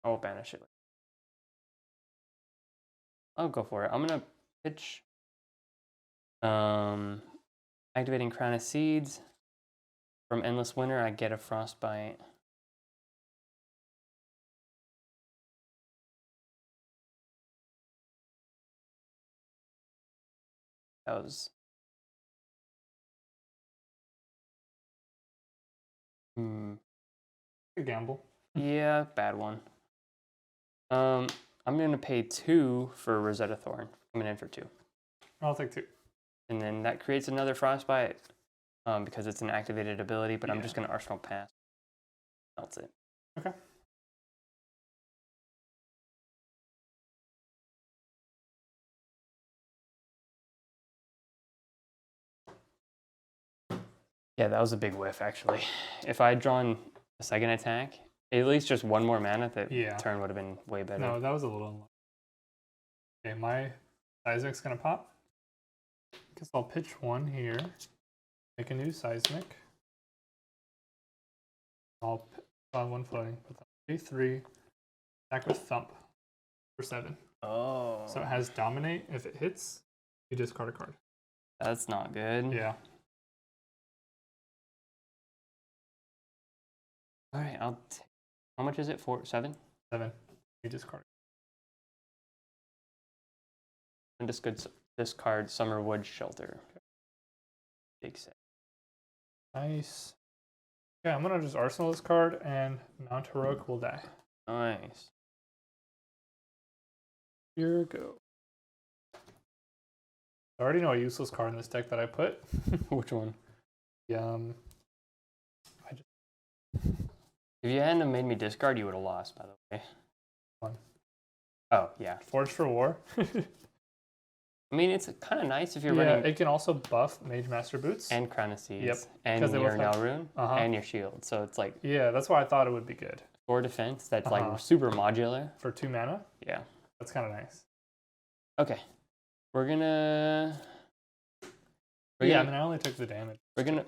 [SPEAKER 1] I'll banish it. I'll go for it. I'm gonna pitch. Activating Crown of Seeds. From Endless Winter, I get a Frostbite. That was.
[SPEAKER 2] A gamble.
[SPEAKER 1] Yeah, bad one. I'm gonna pay 2 for Rosetta Thorn. Coming in for 2.
[SPEAKER 2] I'll take 2.
[SPEAKER 1] And then that creates another Frostbite because it's an activated ability, but I'm just gonna Arsenal pass. That's it.
[SPEAKER 2] Okay.
[SPEAKER 1] Yeah, that was a big whiff, actually. If I had drawn a second attack, at least just 1 more mana, that turn would have been way better.
[SPEAKER 2] No, that was a little unlucky. Okay, my Seismic's gonna pop. Guess I'll pitch 1 here. Make a new Seismic. I'll put on 1 floating. Put that 3. Attack with Thump for 7.
[SPEAKER 1] Oh.
[SPEAKER 2] So it has Dominate. If it hits, you discard a card.
[SPEAKER 1] That's not good.
[SPEAKER 2] Yeah.
[SPEAKER 1] All right, how much is it? 7?
[SPEAKER 2] 7. You discard.
[SPEAKER 1] And discard Summerwood Shelter. Big set.
[SPEAKER 2] Nice. Okay, I'm gonna just Arsenal this card and Mount Heroic will die.
[SPEAKER 1] Nice. Here we go.
[SPEAKER 2] I already know a useless card in this deck that I put.
[SPEAKER 1] Which one?
[SPEAKER 2] I just
[SPEAKER 1] If you hadn't have made me discard, you would have lost, by the way.
[SPEAKER 2] One.
[SPEAKER 1] Oh, yeah.
[SPEAKER 2] Forge for War.
[SPEAKER 1] I mean, it's kind of nice if you're
[SPEAKER 2] Yeah,
[SPEAKER 1] running
[SPEAKER 2] it can also buff Mage Master Boots.
[SPEAKER 1] and Crown of Seeds,
[SPEAKER 2] Yep,
[SPEAKER 1] and
[SPEAKER 2] 'cause they
[SPEAKER 1] your
[SPEAKER 2] both have-
[SPEAKER 1] Rune, and your shield. So it's like
[SPEAKER 2] Yeah, that's why I thought it would be good.
[SPEAKER 1] 4 defense that's like super modular.
[SPEAKER 2] For 2 mana?
[SPEAKER 1] Yeah.
[SPEAKER 2] That's kind of nice.
[SPEAKER 1] Okay. We're gonna...
[SPEAKER 2] I mean, I only took the damage.
[SPEAKER 1] We're gonna...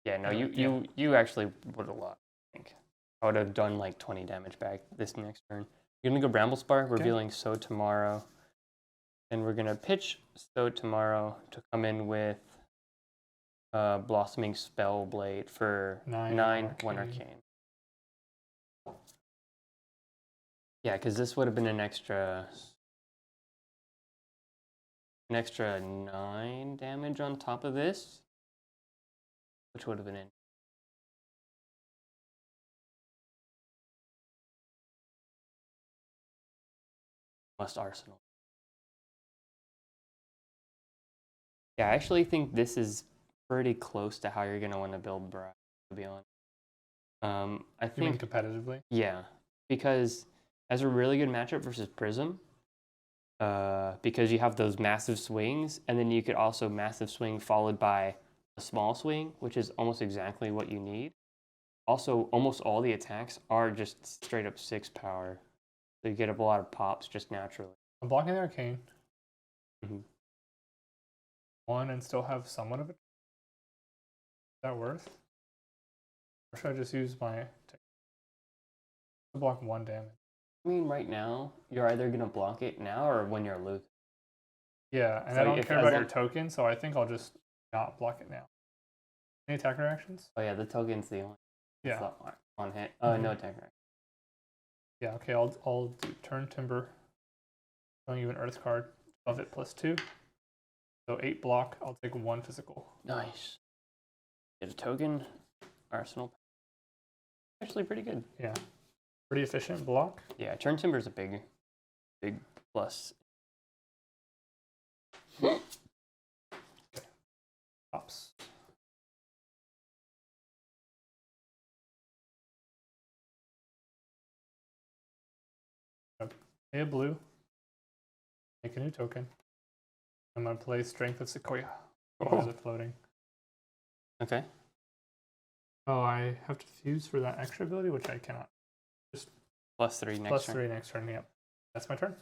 [SPEAKER 1] Yeah, no, you actually would have lost, I think. I would have done like 20 damage back this next turn. You're gonna go Bramble Spar, revealing Sow Tomorrow. And we're gonna pitch Sow Tomorrow to come in with Blossoming Spellblade for 9 1 Arcane. Yeah, because this would have been an extra 9 damage on top of this, which would have been in. Must Arsenal. Yeah, I actually think this is pretty close to how you're gonna want to build Briar, to be honest. I
[SPEAKER 2] You mean
[SPEAKER 1] think
[SPEAKER 2] competitively?
[SPEAKER 1] yeah, because as a really good matchup versus Prism, because you have those massive swings, and then you could also massive swing followed by a small swing, which is almost exactly what you need. Also, almost all the attacks are just straight up 6 power, so you get a lot of pops just naturally.
[SPEAKER 2] I'm blocking the Arcane.
[SPEAKER 1] Mhm.
[SPEAKER 2] 1 and still have somewhat of it. Is that worth? Or should I just use my to block 1 damage?
[SPEAKER 1] I mean, right now, you're either going to block it now or when you're losing.
[SPEAKER 2] Yeah, and
[SPEAKER 1] So
[SPEAKER 2] I don't
[SPEAKER 1] if-
[SPEAKER 2] care
[SPEAKER 1] as
[SPEAKER 2] about
[SPEAKER 1] long-
[SPEAKER 2] your token, so I think I'll just not block it now. Any attack reactions?
[SPEAKER 1] Oh, yeah, the token's the only
[SPEAKER 2] Yeah.
[SPEAKER 1] slot on hit.
[SPEAKER 2] Mhm.
[SPEAKER 1] No attack. Right.
[SPEAKER 2] Yeah, okay, I'll do Turn Timber. Showing you an Earth card. Above it +2. So 8 block, I'll take 1 physical.
[SPEAKER 1] Nice. Get a token, Arsenal. Actually pretty good.
[SPEAKER 2] Yeah. Pretty efficient block.
[SPEAKER 1] Yeah, Turn Timber's a big plus.
[SPEAKER 2] Pops. Pay a blue. Make a new token. I'm going to play Strength of Sequoia. Or is it floating?
[SPEAKER 1] Okay.
[SPEAKER 2] Oh, I have to fuse for that extra ability, which I cannot.
[SPEAKER 1] +3 next
[SPEAKER 2] Plus
[SPEAKER 1] turn.
[SPEAKER 2] 3 next turn, yep. That's my turn.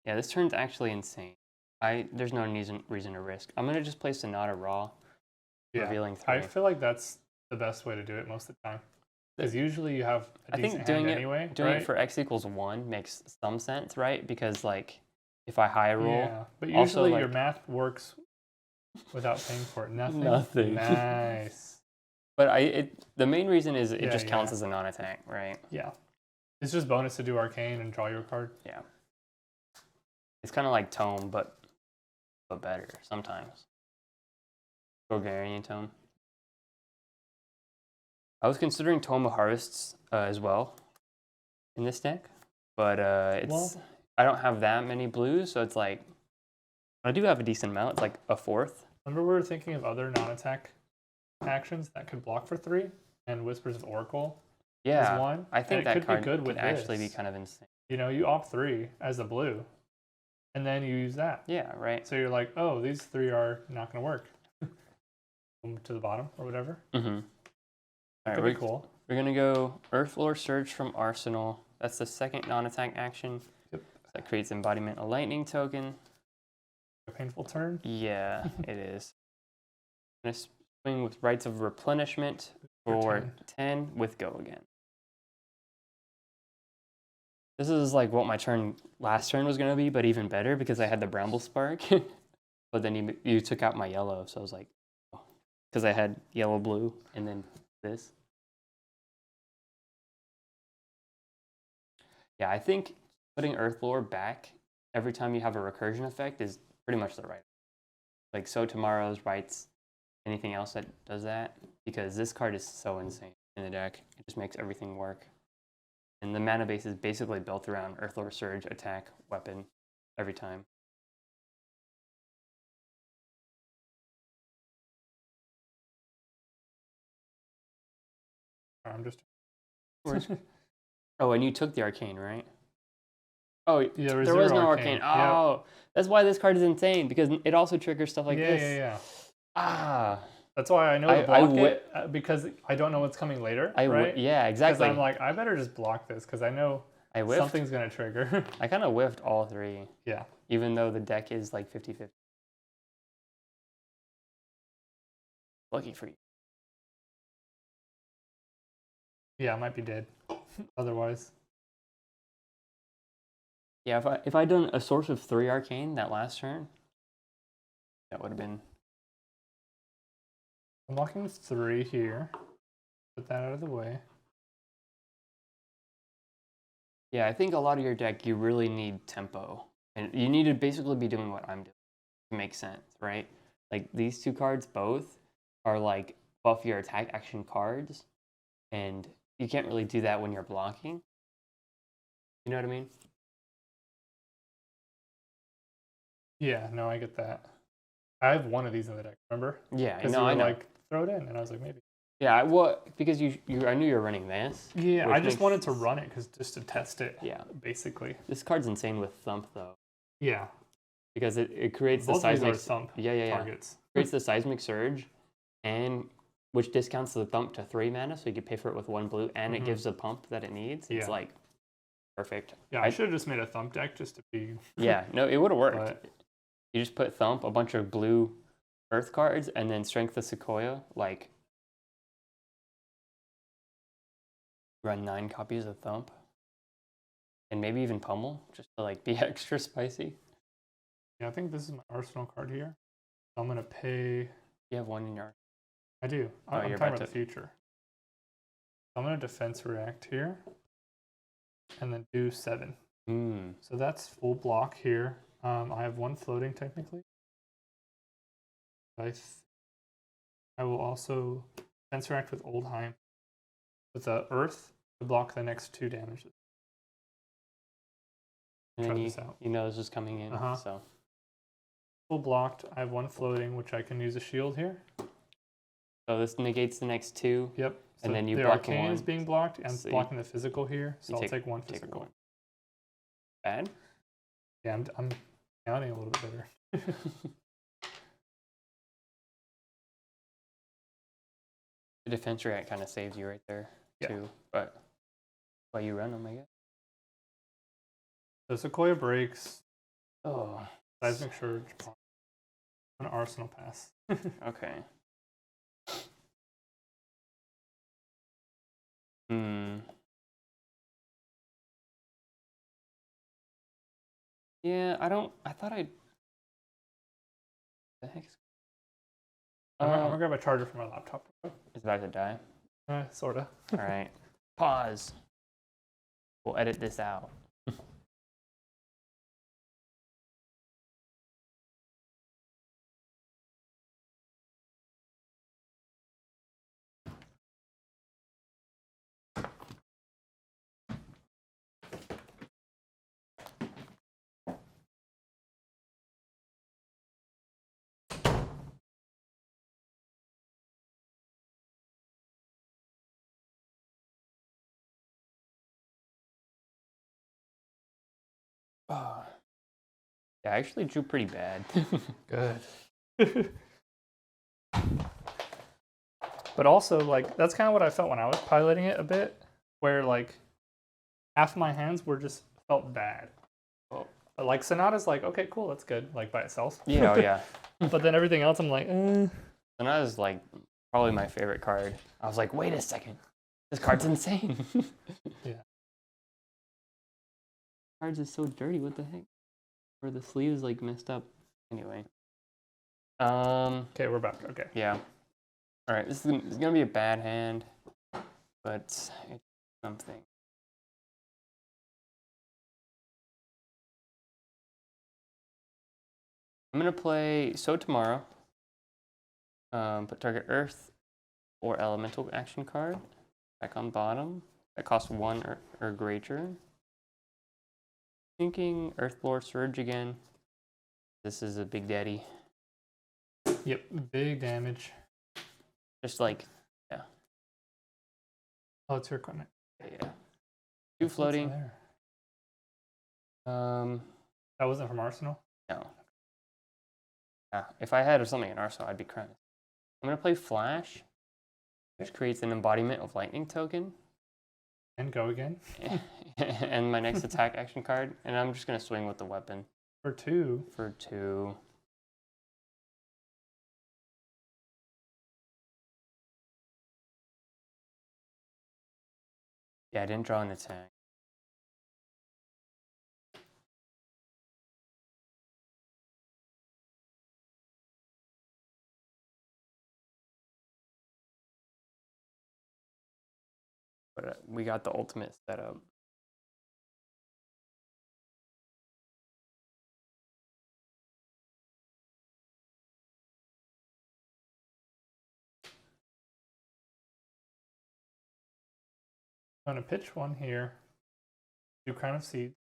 [SPEAKER 1] Yeah, this turn's actually insane. There's no reason to risk. I'm gonna just play Sonata Raw, revealing 3.
[SPEAKER 2] I feel like that's the best way to do it most of the time. Because usually you have a decent hand anyway,
[SPEAKER 1] doing
[SPEAKER 2] right?
[SPEAKER 1] it for X equals 1 makes some sense, right? Because like if I high roll,
[SPEAKER 2] Yeah, but
[SPEAKER 1] also,
[SPEAKER 2] usually your
[SPEAKER 1] like-
[SPEAKER 2] math works without paying for it. Nothing.
[SPEAKER 1] Nothing.
[SPEAKER 2] Nice.
[SPEAKER 1] but the main reason is it
[SPEAKER 2] Yeah,
[SPEAKER 1] just counts
[SPEAKER 2] yeah.
[SPEAKER 1] as a non-attack, right?
[SPEAKER 2] Yeah. It's just bonus to do Arcane and draw your card.
[SPEAKER 1] Yeah. It's kind of like Tome, but better sometimes. Bulgarian Tome. I was considering Tome of Harvests as well in this deck, but I don't have that many blues, so it's like I do have a decent amount. It's like a 4th.
[SPEAKER 2] Remember we were thinking of other non-attack actions that could block for 3, and Whispers of Oracle
[SPEAKER 1] Yeah,
[SPEAKER 2] is 1.
[SPEAKER 1] I think
[SPEAKER 2] and
[SPEAKER 1] that
[SPEAKER 2] it could
[SPEAKER 1] card
[SPEAKER 2] be good with
[SPEAKER 1] could actually be
[SPEAKER 2] this.
[SPEAKER 1] kind of insane.
[SPEAKER 2] You know, you opt 3 as a blue, and then you use that.
[SPEAKER 1] Yeah, right.
[SPEAKER 2] So you're like, oh, these 3 are not going to work. To the bottom or whatever.
[SPEAKER 1] Mm-hmm. All
[SPEAKER 2] Could
[SPEAKER 1] right,
[SPEAKER 2] be cool.
[SPEAKER 1] we're gonna go Earthlore Surge from Arsenal. That's the second non-attack action.
[SPEAKER 2] Yep.
[SPEAKER 1] That creates embodiment a lightning token.
[SPEAKER 2] A painful turn.
[SPEAKER 1] Yeah, it is. Gonna swing with Rites of Replenishment
[SPEAKER 2] For
[SPEAKER 1] for 10 with Go again. This is like what my last turn was gonna be, but even better because I had the Bramble Spark. But then you took out my yellow, so I was like, because I had yellow blue and then this. Yeah, I think putting Earthlore back every time you have a recursion effect is pretty much the right. Like Sow Tomorrow's Rites anything else that does that, because this card is so insane in the deck. It just makes everything work. And the mana base is basically built around Earthlore Surge, attack, weapon, every time.
[SPEAKER 2] I'm just.
[SPEAKER 1] Oh, and you took the Arcane, right? Oh,
[SPEAKER 2] Yeah,
[SPEAKER 1] there was no
[SPEAKER 2] Arcane.
[SPEAKER 1] Arcane. Oh, that's why this card is insane, because it also triggers stuff like this.
[SPEAKER 2] Yeah.
[SPEAKER 1] Ah.
[SPEAKER 2] That's why I know to block it, because I don't know what's coming later, right?
[SPEAKER 1] Yeah, exactly.
[SPEAKER 2] Because I'm like, I better just block this, because I know something's going to trigger.
[SPEAKER 1] I kind of whiffed all three.
[SPEAKER 2] Yeah.
[SPEAKER 1] Even though the deck is like 50-50. Lucky for you.
[SPEAKER 2] Yeah, I might be dead otherwise.
[SPEAKER 1] Yeah, if I'd done a source of 3 Arcane that last turn, that would have been...
[SPEAKER 2] I'm blocking 3 here. Put that out of the way.
[SPEAKER 1] Yeah, I think a lot of your deck, you really need tempo. And you need to basically be doing what I'm doing to make sense, right? Like, these 2 cards both are like buff your attack action cards. And you can't really do that when you're blocking. You know what I mean?
[SPEAKER 2] Yeah, no, I get that. I have one of these in the deck, remember?
[SPEAKER 1] Yeah,
[SPEAKER 2] I know. Like, throw it in, and I was like, maybe.
[SPEAKER 1] Yeah, well, because I knew you were running this.
[SPEAKER 2] Yeah, I just wanted to run it just to test it.
[SPEAKER 1] Yeah,
[SPEAKER 2] basically.
[SPEAKER 1] This card's insane with Thump though.
[SPEAKER 2] Yeah,
[SPEAKER 1] because it creates the seismic targets. Creates the seismic surge, and which discounts the Thump to 3 mana, so you can pay for it with 1 blue, and it gives the pump that it needs. It's like perfect.
[SPEAKER 2] Yeah, I should have just made a Thump deck just to be.
[SPEAKER 1] Yeah, no, it would have worked.
[SPEAKER 2] But...
[SPEAKER 1] You just put Thump, a bunch of blue Earth cards, and then Strength of Sequoia, like. Run 9 copies of Thump. And maybe even Pummel, just to like be extra spicy.
[SPEAKER 2] Yeah, I think this is my arsenal card here. I'm gonna pay.
[SPEAKER 1] You have 1 in your arsenal.
[SPEAKER 2] I do. I'm talking about the future. I'm gonna defense react here. And then do 7. So that's full block here. I have 1 floating technically. I will also defense react with Oldhim. With the Earth to block the next 2 damages.
[SPEAKER 1] And then you know this is coming in, so.
[SPEAKER 2] Full blocked. I have 1 floating, which I can use a shield here.
[SPEAKER 1] So this negates the next 2.
[SPEAKER 2] Yep. So
[SPEAKER 1] and then you
[SPEAKER 2] the
[SPEAKER 1] block
[SPEAKER 2] Arcane
[SPEAKER 1] 1.
[SPEAKER 2] is being blocked, and blocking the physical here, so I'll take 1 physical.
[SPEAKER 1] Take 1. Bad?
[SPEAKER 2] Yeah, I'm counting a little bit better.
[SPEAKER 1] The defense react kind of saves you right there, too. But why you run them, I guess.
[SPEAKER 2] So Sequoia breaks.
[SPEAKER 1] Oh.
[SPEAKER 2] Seismic Surge. An Arsenal pass.
[SPEAKER 1] Okay. Yeah, I thought I'd... The heck's...
[SPEAKER 2] I'm gonna grab a charger from my laptop.
[SPEAKER 1] It's about to die?
[SPEAKER 2] Sorta.
[SPEAKER 1] Alright. Pause. We'll edit this out. Oh. Yeah, I actually drew pretty bad.
[SPEAKER 2] Good. But also, like, that's kind of what I felt when I was piloting it a bit, where, like, half of my hands just felt bad. But, like, Sonata's like, okay, cool, that's good, like, by itself.
[SPEAKER 1] Yeah, yeah.
[SPEAKER 2] But then everything else, I'm like,
[SPEAKER 1] Sonata's, like, probably my favorite card. I was like, wait a second. This card's insane.
[SPEAKER 2] Yeah.
[SPEAKER 1] Cards is so dirty, what the heck? Or the sleeve is, like, messed up. Anyway.
[SPEAKER 2] Okay, we're back. Okay.
[SPEAKER 1] Yeah. All right, this is gonna be a bad hand, but it's something. I'm gonna play So Tomorrow. Put target Earth or Elemental action card back on bottom. That costs 1 or greater. Thinking Earthlore Surge again. This is a big daddy.
[SPEAKER 2] Yep, big damage.
[SPEAKER 1] Just like, yeah.
[SPEAKER 2] Oh, it's your equipment.
[SPEAKER 1] Yeah. 2 floating.
[SPEAKER 2] That wasn't from Arsenal?
[SPEAKER 1] No. Yeah, if I had something in Arsenal, I'd be crying. I'm going to play Flash, which creates an embodiment of lightning token.
[SPEAKER 2] And go again.
[SPEAKER 1] And my next attack action card. And I'm just going to swing with the weapon.
[SPEAKER 2] For 2.
[SPEAKER 1] For 2. Yeah, I didn't draw an attack. But we got the ultimate setup.
[SPEAKER 2] I'm going to pitch 1 here. Do Crown of Seeds.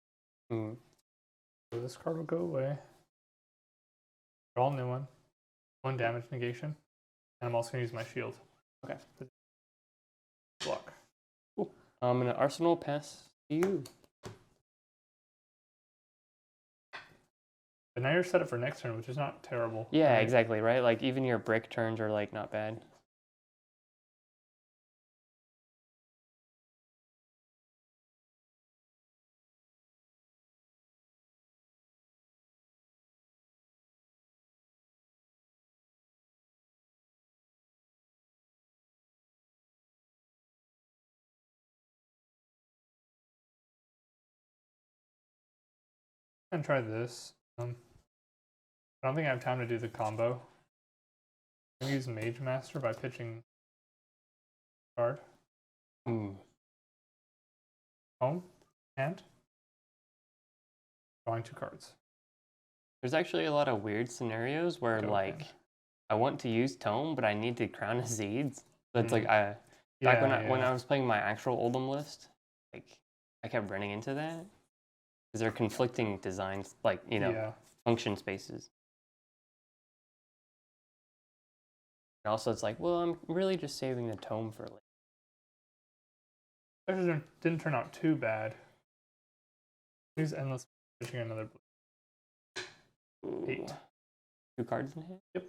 [SPEAKER 1] Mm.
[SPEAKER 2] So this card will go away. Draw a new one. 1 damage negation. And I'm also going to use my shield.
[SPEAKER 1] Okay.
[SPEAKER 2] Block.
[SPEAKER 1] Cool. I'm going to Arsenal pass to you.
[SPEAKER 2] But now you're set up for next turn, which is not terrible.
[SPEAKER 1] Yeah,
[SPEAKER 2] right?
[SPEAKER 1] exactly, right? Like, even your brick turns are, like, not bad.
[SPEAKER 2] I'm going to try this. I don't think I have time to do the combo. I'm going to use Mage Master by pitching card. Home. Hand. Drawing 2 cards.
[SPEAKER 1] There's actually a lot of weird scenarios where, like, I want to use Tome, but I need to Crown of Seeds. So it's like, back when I was playing my actual Oldhim list, like, I kept running into that. Because they're conflicting designs, like, you know, function spaces. And also, it's like, well, I'm really just saving the Tome for later.
[SPEAKER 2] Actually, didn't turn out too bad. Use Endless pitching another blue. 8.
[SPEAKER 1] 2 cards in hand?
[SPEAKER 2] Yep.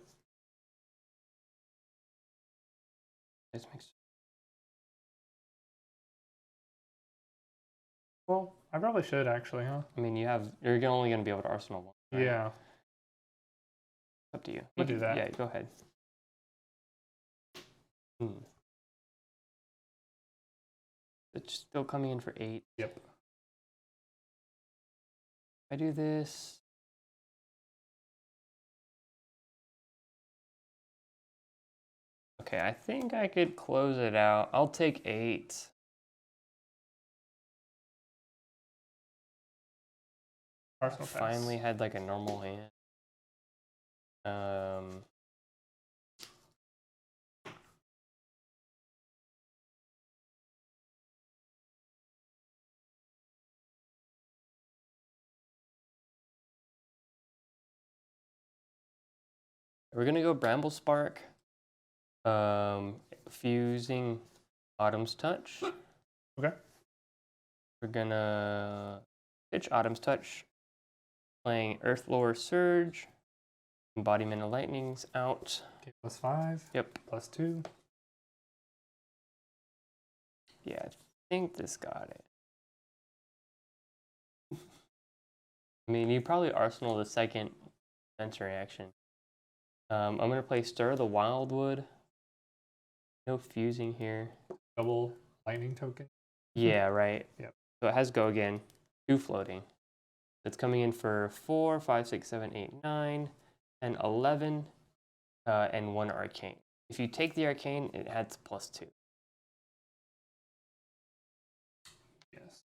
[SPEAKER 1] This makes...
[SPEAKER 2] Well, I probably should actually, huh?
[SPEAKER 1] I mean, you're only going to be able to Arsenal 1. Right?
[SPEAKER 2] Yeah.
[SPEAKER 1] It's up to you.
[SPEAKER 2] I'll do that.
[SPEAKER 1] Yeah, go ahead. It's still coming in for 8.
[SPEAKER 2] Yep.
[SPEAKER 1] I do this. Okay, I think I could close it out. I'll take 8.
[SPEAKER 2] Arsenal
[SPEAKER 1] finally had like a normal hand. We're gonna go Bramble Spark, fusing Autumn's Touch.
[SPEAKER 2] Okay.
[SPEAKER 1] We're gonna pitch Autumn's Touch, playing Earthlore Surge, Embodiment of Lightning's out.
[SPEAKER 2] Okay, +5.
[SPEAKER 1] Yep.
[SPEAKER 2] +2.
[SPEAKER 1] Yeah, I think this got it. I mean, you probably Arsenal the second defense reaction. I'm going to play Stir the Wildwood. No fusing here.
[SPEAKER 2] Double lightning token.
[SPEAKER 1] Yeah, right.
[SPEAKER 2] Yep.
[SPEAKER 1] So it has go again. 2 floating. It's coming in for 4, 5, 6, 7, 8, 9, and 11, and 1 arcane. If you take the arcane, it adds +2.
[SPEAKER 2] Yes.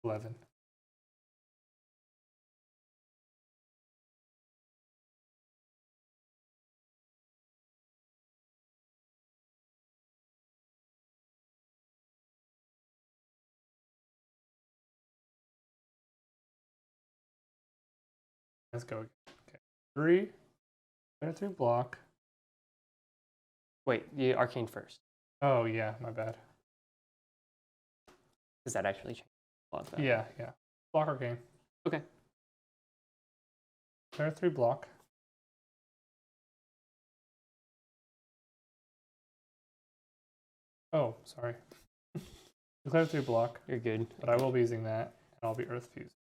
[SPEAKER 2] 11. Let's go. Okay. 3. Clear 3 block.
[SPEAKER 1] Wait, the arcane first.
[SPEAKER 2] Oh, yeah, my bad.
[SPEAKER 1] Does that actually change?
[SPEAKER 2] Yeah. Block arcane.
[SPEAKER 1] Okay.
[SPEAKER 2] Clear 3 block. Oh, sorry. Declare 3 block.
[SPEAKER 1] You're good.
[SPEAKER 2] But I will be using that, and I'll be Earth Fused.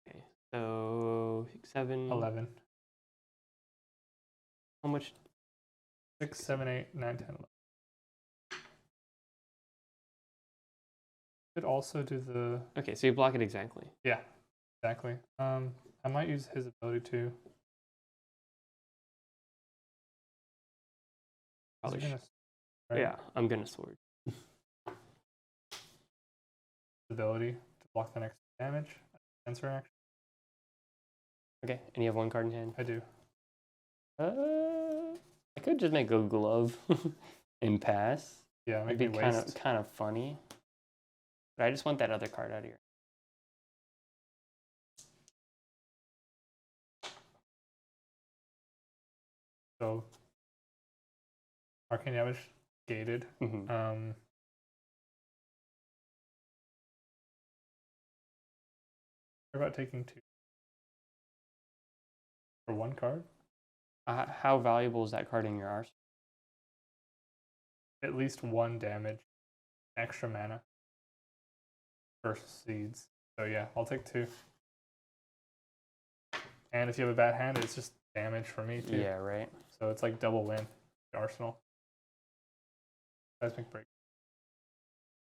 [SPEAKER 1] Okay, so 6, 7.
[SPEAKER 2] 11.
[SPEAKER 1] How much?
[SPEAKER 2] 6, 7, 8, 9, 10, 11. Could also do the...
[SPEAKER 1] Okay, so you block it exactly.
[SPEAKER 2] Yeah, exactly. I might use his ability too.
[SPEAKER 1] Probably
[SPEAKER 2] Gonna,
[SPEAKER 1] right? Yeah, I'm gonna sword.
[SPEAKER 2] Ability to block the next damage. Sensor action.
[SPEAKER 1] Okay, and you have 1 card in hand?
[SPEAKER 2] I do.
[SPEAKER 1] I could just make a glove and pass.
[SPEAKER 2] Yeah,
[SPEAKER 1] it'd be kind of funny. But I just want that other card out of here.
[SPEAKER 2] So, arcane damage gated.
[SPEAKER 1] Mm-hmm.
[SPEAKER 2] What about taking 2 for 1 card?
[SPEAKER 1] How valuable is that card in your arsenal?
[SPEAKER 2] At least 1 damage, extra mana for seeds. So yeah, I'll take 2. And if you have a bad hand, it's just damage for me too.
[SPEAKER 1] Yeah, right.
[SPEAKER 2] So it's like double win. The arsenal. Seismic break.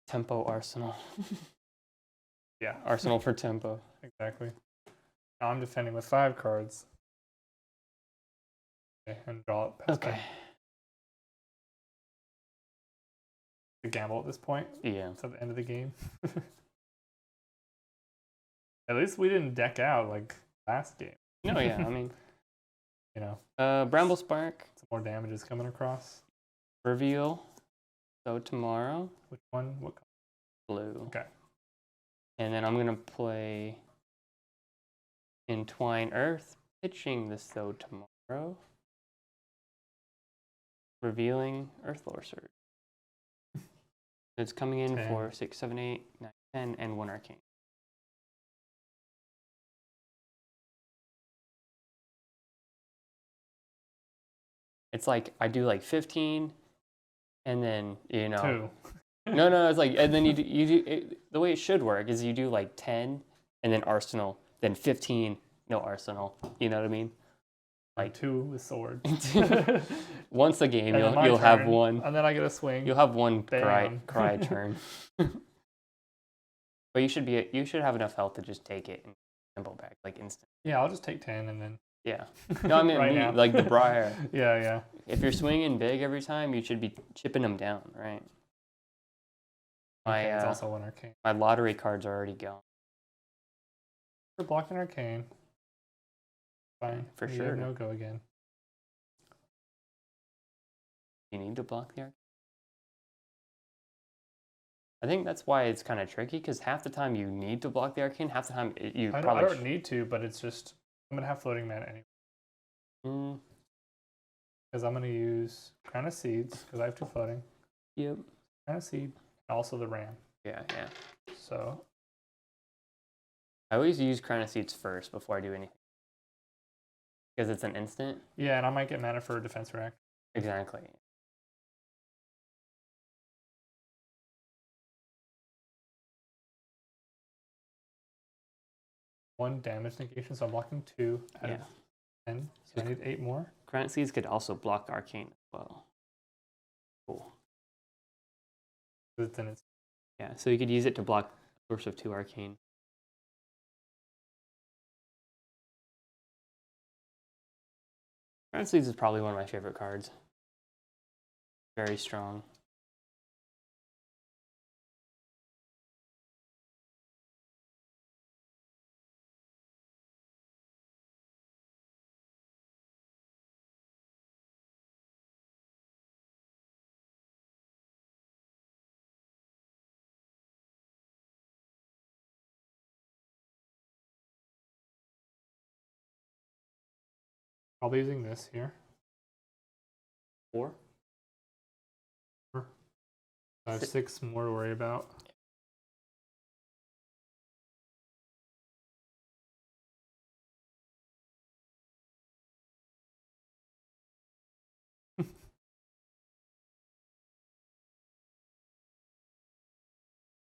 [SPEAKER 1] Tempo arsenal.
[SPEAKER 2] Yeah.
[SPEAKER 1] Arsenal for tempo.
[SPEAKER 2] Exactly. Now I'm defending with 5 cards. Okay, and draw it.
[SPEAKER 1] Okay.
[SPEAKER 2] The gamble at this point.
[SPEAKER 1] Yeah.
[SPEAKER 2] It's at the end of the game. At least we didn't deck out like last game.
[SPEAKER 1] No, yeah, I mean,
[SPEAKER 2] you know.
[SPEAKER 1] Bramble Spark.
[SPEAKER 2] Some more damage is coming across.
[SPEAKER 1] Reveal. So tomorrow.
[SPEAKER 2] Which one? What color?
[SPEAKER 1] Blue.
[SPEAKER 2] Okay.
[SPEAKER 1] And then I'm gonna play Entwine Earth, pitching the So tomorrow. Revealing Earthlore Surge. It's coming in
[SPEAKER 2] 10.
[SPEAKER 1] for 6, 7, 8, 9, 10, and 1 arcane. It's like I do like 15, and then
[SPEAKER 2] 2.
[SPEAKER 1] no, it's like, and then you do it, the way it should work is you do like 10, and then arsenal, then 15, no arsenal. You know what I mean?
[SPEAKER 2] Like 2 with sword.
[SPEAKER 1] Once a game, you'll have 1,
[SPEAKER 2] and then I get a swing.
[SPEAKER 1] You'll have 1 cry turn. But you should have enough health to just take it and tempo back like instant.
[SPEAKER 2] Yeah, I'll just take 10 and then.
[SPEAKER 1] Yeah. No, I mean
[SPEAKER 2] right
[SPEAKER 1] like the Briar.
[SPEAKER 2] Yeah.
[SPEAKER 1] If you're swinging big every time, you should be chipping them down, right?
[SPEAKER 2] It's also 1 arcane.
[SPEAKER 1] My lottery cards are already gone.
[SPEAKER 2] For blocking arcane. Fine.
[SPEAKER 1] For sure.
[SPEAKER 2] No go again.
[SPEAKER 1] You need to block the arcane. I think that's why it's kind of tricky, because half the time you need to block the arcane, half the time you
[SPEAKER 2] I
[SPEAKER 1] probably
[SPEAKER 2] don't need to, but it's just I'm gonna have floating mana anyway. Because I'm gonna use Crown of Seeds because I have 2 floating.
[SPEAKER 1] Yep.
[SPEAKER 2] Crown of Seed, and also the Ram.
[SPEAKER 1] Yeah.
[SPEAKER 2] So
[SPEAKER 1] I always use Crown of Seeds first before I do anything, because it's an instant.
[SPEAKER 2] Yeah, and I might get mana for a defense react.
[SPEAKER 1] Exactly.
[SPEAKER 2] One damage negation, so I'm blocking 2 out of 10. So I need 8 more.
[SPEAKER 1] Crown of Seeds could also block arcane as well. Cool.
[SPEAKER 2] Then it's
[SPEAKER 1] Yeah, so you could use it to block Source of 2 arcane. Crown of Seeds is probably one of my favorite cards. Very strong.
[SPEAKER 2] Probably using this here.
[SPEAKER 1] 4.
[SPEAKER 2] I have 6 more to worry about.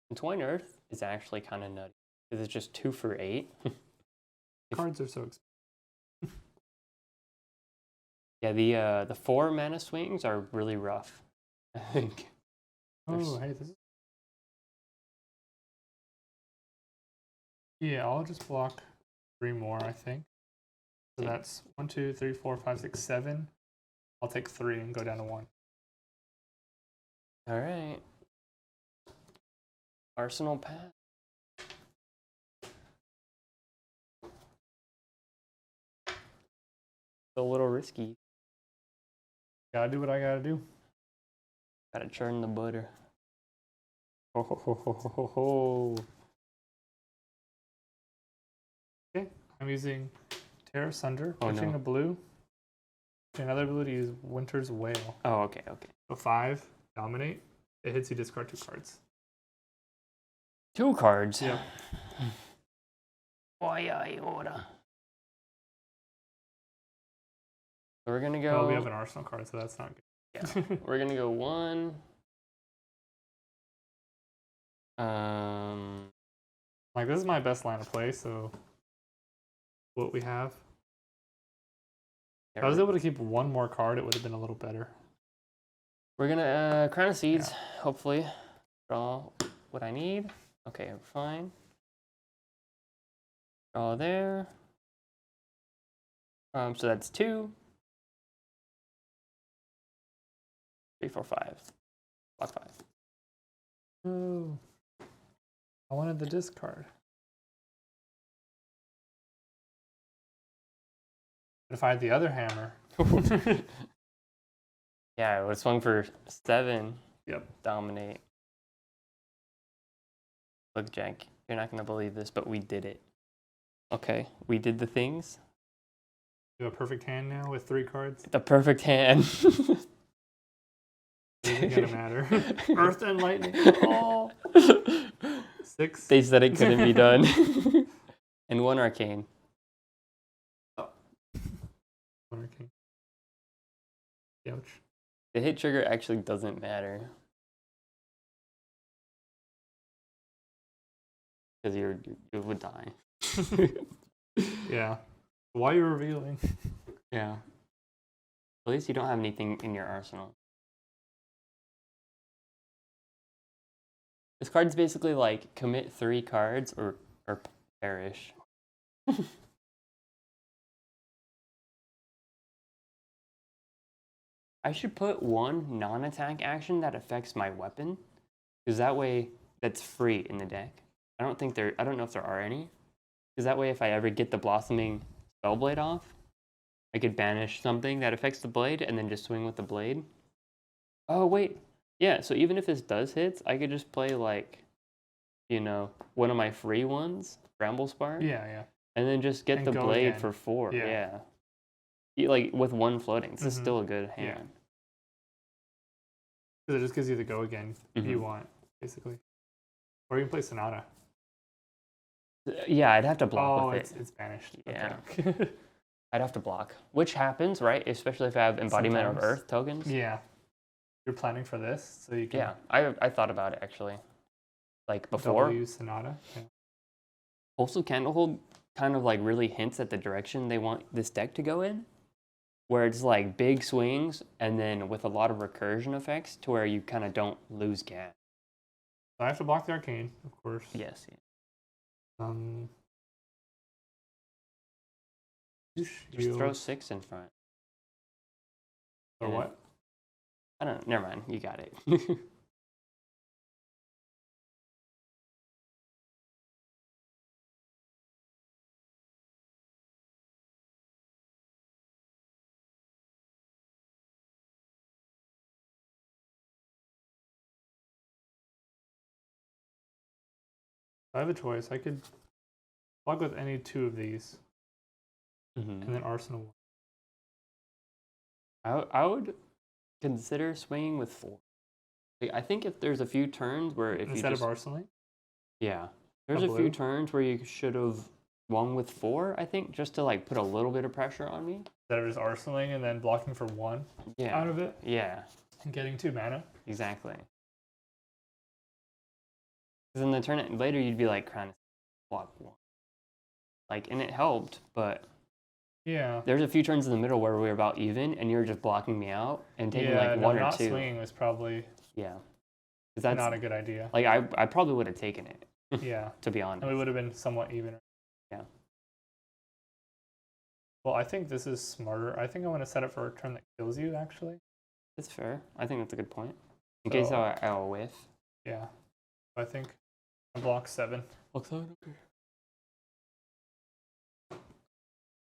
[SPEAKER 1] And Twine Earth is actually kind of nutty because it's just 2 for 8.
[SPEAKER 2] Cards are so expensive.
[SPEAKER 1] Yeah, the 4 mana swings are really rough, I think.
[SPEAKER 2] Oh, hey, this is... Yeah, I'll just block 3 more, I think. So that's 1, 2, 3, 4, 5, 6, 7. I'll take 3 and go down to 1.
[SPEAKER 1] All right. Arsenal path. A little risky.
[SPEAKER 2] Gotta do what I gotta do.
[SPEAKER 1] Gotta churn the butter. Ho ho ho ho ho ho.
[SPEAKER 2] Okay, I'm using Terra Sunder,
[SPEAKER 1] Oh,
[SPEAKER 2] pitching
[SPEAKER 1] no.
[SPEAKER 2] a blue. Another blue to use Winter's Whale.
[SPEAKER 1] Oh, okay.
[SPEAKER 2] So 5, dominate. It hits you, discard 2 cards.
[SPEAKER 1] 2 cards.
[SPEAKER 2] Yep.
[SPEAKER 1] Why order? So we're gonna go.
[SPEAKER 2] Oh, we have an Arsenal card, so that's not good.
[SPEAKER 1] Yeah. We're gonna go 1.
[SPEAKER 2] Like, this is my best line of play, so what we have. If I was able to keep 1 more card, it would have been a little better.
[SPEAKER 1] We're gonna Crown of Seeds, hopefully. Draw what I need. Okay, fine. Draw there. So that's 2. 3, 4, 5. Block 5.
[SPEAKER 2] Oh, I wanted the discard. But if I had the other hammer.
[SPEAKER 1] Yeah, it was swung for 7.
[SPEAKER 2] Yep.
[SPEAKER 1] Dominate. Look, Jack, you're not gonna believe this, but we did it. Okay, we did the things.
[SPEAKER 2] You have a perfect hand now with 3 cards.
[SPEAKER 1] The perfect hand.
[SPEAKER 2] It isn't gonna matter. Earth and lightning. Oh. 6.
[SPEAKER 1] They said it couldn't be done. And 1 arcane.
[SPEAKER 2] Oh. 1 arcane. Ouch.
[SPEAKER 1] The hit trigger actually doesn't matter. Because you would die.
[SPEAKER 2] Yeah. Why are you revealing?
[SPEAKER 1] Yeah. At least you don't have anything in your arsenal. This card's basically like commit 3 cards or perish. I should put 1 non-attack action that affects my weapon, because that way that's free in the deck. I don't know if there are any, because that way if I ever get the Blossoming Spellblade off, I could banish something that affects the blade and then just swing with the blade. Oh wait, yeah. So even if this does hits, I could just play like, one of my free ones, Bramble Spark.
[SPEAKER 2] Yeah.
[SPEAKER 1] And then just get the blade
[SPEAKER 2] again.
[SPEAKER 1] for 4.
[SPEAKER 2] Yeah.
[SPEAKER 1] Like with 1 floating, this is still a good hand.
[SPEAKER 2] Yeah. Because it just gives you the go again if you want, basically. Or you can play Sonata.
[SPEAKER 1] Yeah, I'd have to block with it.
[SPEAKER 2] It's banished.
[SPEAKER 1] Yeah.
[SPEAKER 2] Okay.
[SPEAKER 1] I'd have to block, which happens, right? Especially if I have Embodiment of Earth tokens.
[SPEAKER 2] Yeah. You're planning for this, so you can...
[SPEAKER 1] Yeah, I thought about it, actually. Like, before.
[SPEAKER 2] Double use Sonata. Yeah.
[SPEAKER 1] Also, Candlehold kind of, like, really hints at the direction they want this deck to go in. Where it's, like, big swings, and then with a lot of recursion effects, to where you kind of don't lose gas.
[SPEAKER 2] So I have to block the Arcane, of course.
[SPEAKER 1] Yes. Just throw 6 in front.
[SPEAKER 2] Or what?
[SPEAKER 1] I don't know. Never mind. You got it.
[SPEAKER 2] I have a choice. I could block with any 2 of these. And then Arsenal.
[SPEAKER 1] I would consider swinging with 4. Like, I think if there's a few turns where if
[SPEAKER 2] instead
[SPEAKER 1] you just,
[SPEAKER 2] of arsenaling?
[SPEAKER 1] yeah, there's a few turns where you should have swung with 4, I think, just to like put a little bit of pressure on me.
[SPEAKER 2] Instead of just arsenaling and then blocking for 1 out of it?
[SPEAKER 1] Yeah.
[SPEAKER 2] And getting 2 mana?
[SPEAKER 1] Exactly. Because in the turn later, you'd be like trying to block 1. Like, and it helped, but
[SPEAKER 2] yeah,
[SPEAKER 1] there's a few turns in the middle where we were about even, and you're just blocking me out and taking like 1 or 2.
[SPEAKER 2] Not swinging was probably
[SPEAKER 1] that's
[SPEAKER 2] not a good idea.
[SPEAKER 1] Like I probably would have taken it.
[SPEAKER 2] Yeah,
[SPEAKER 1] to be honest.
[SPEAKER 2] And we would have been somewhat even.
[SPEAKER 1] Yeah.
[SPEAKER 2] Well, I think this is smarter. I think I want to set it for a turn that kills you. Actually,
[SPEAKER 1] that's fair. I think that's a good point. In case I'll whiff.
[SPEAKER 2] Yeah, I think I block 7.
[SPEAKER 1] Block 7. Okay.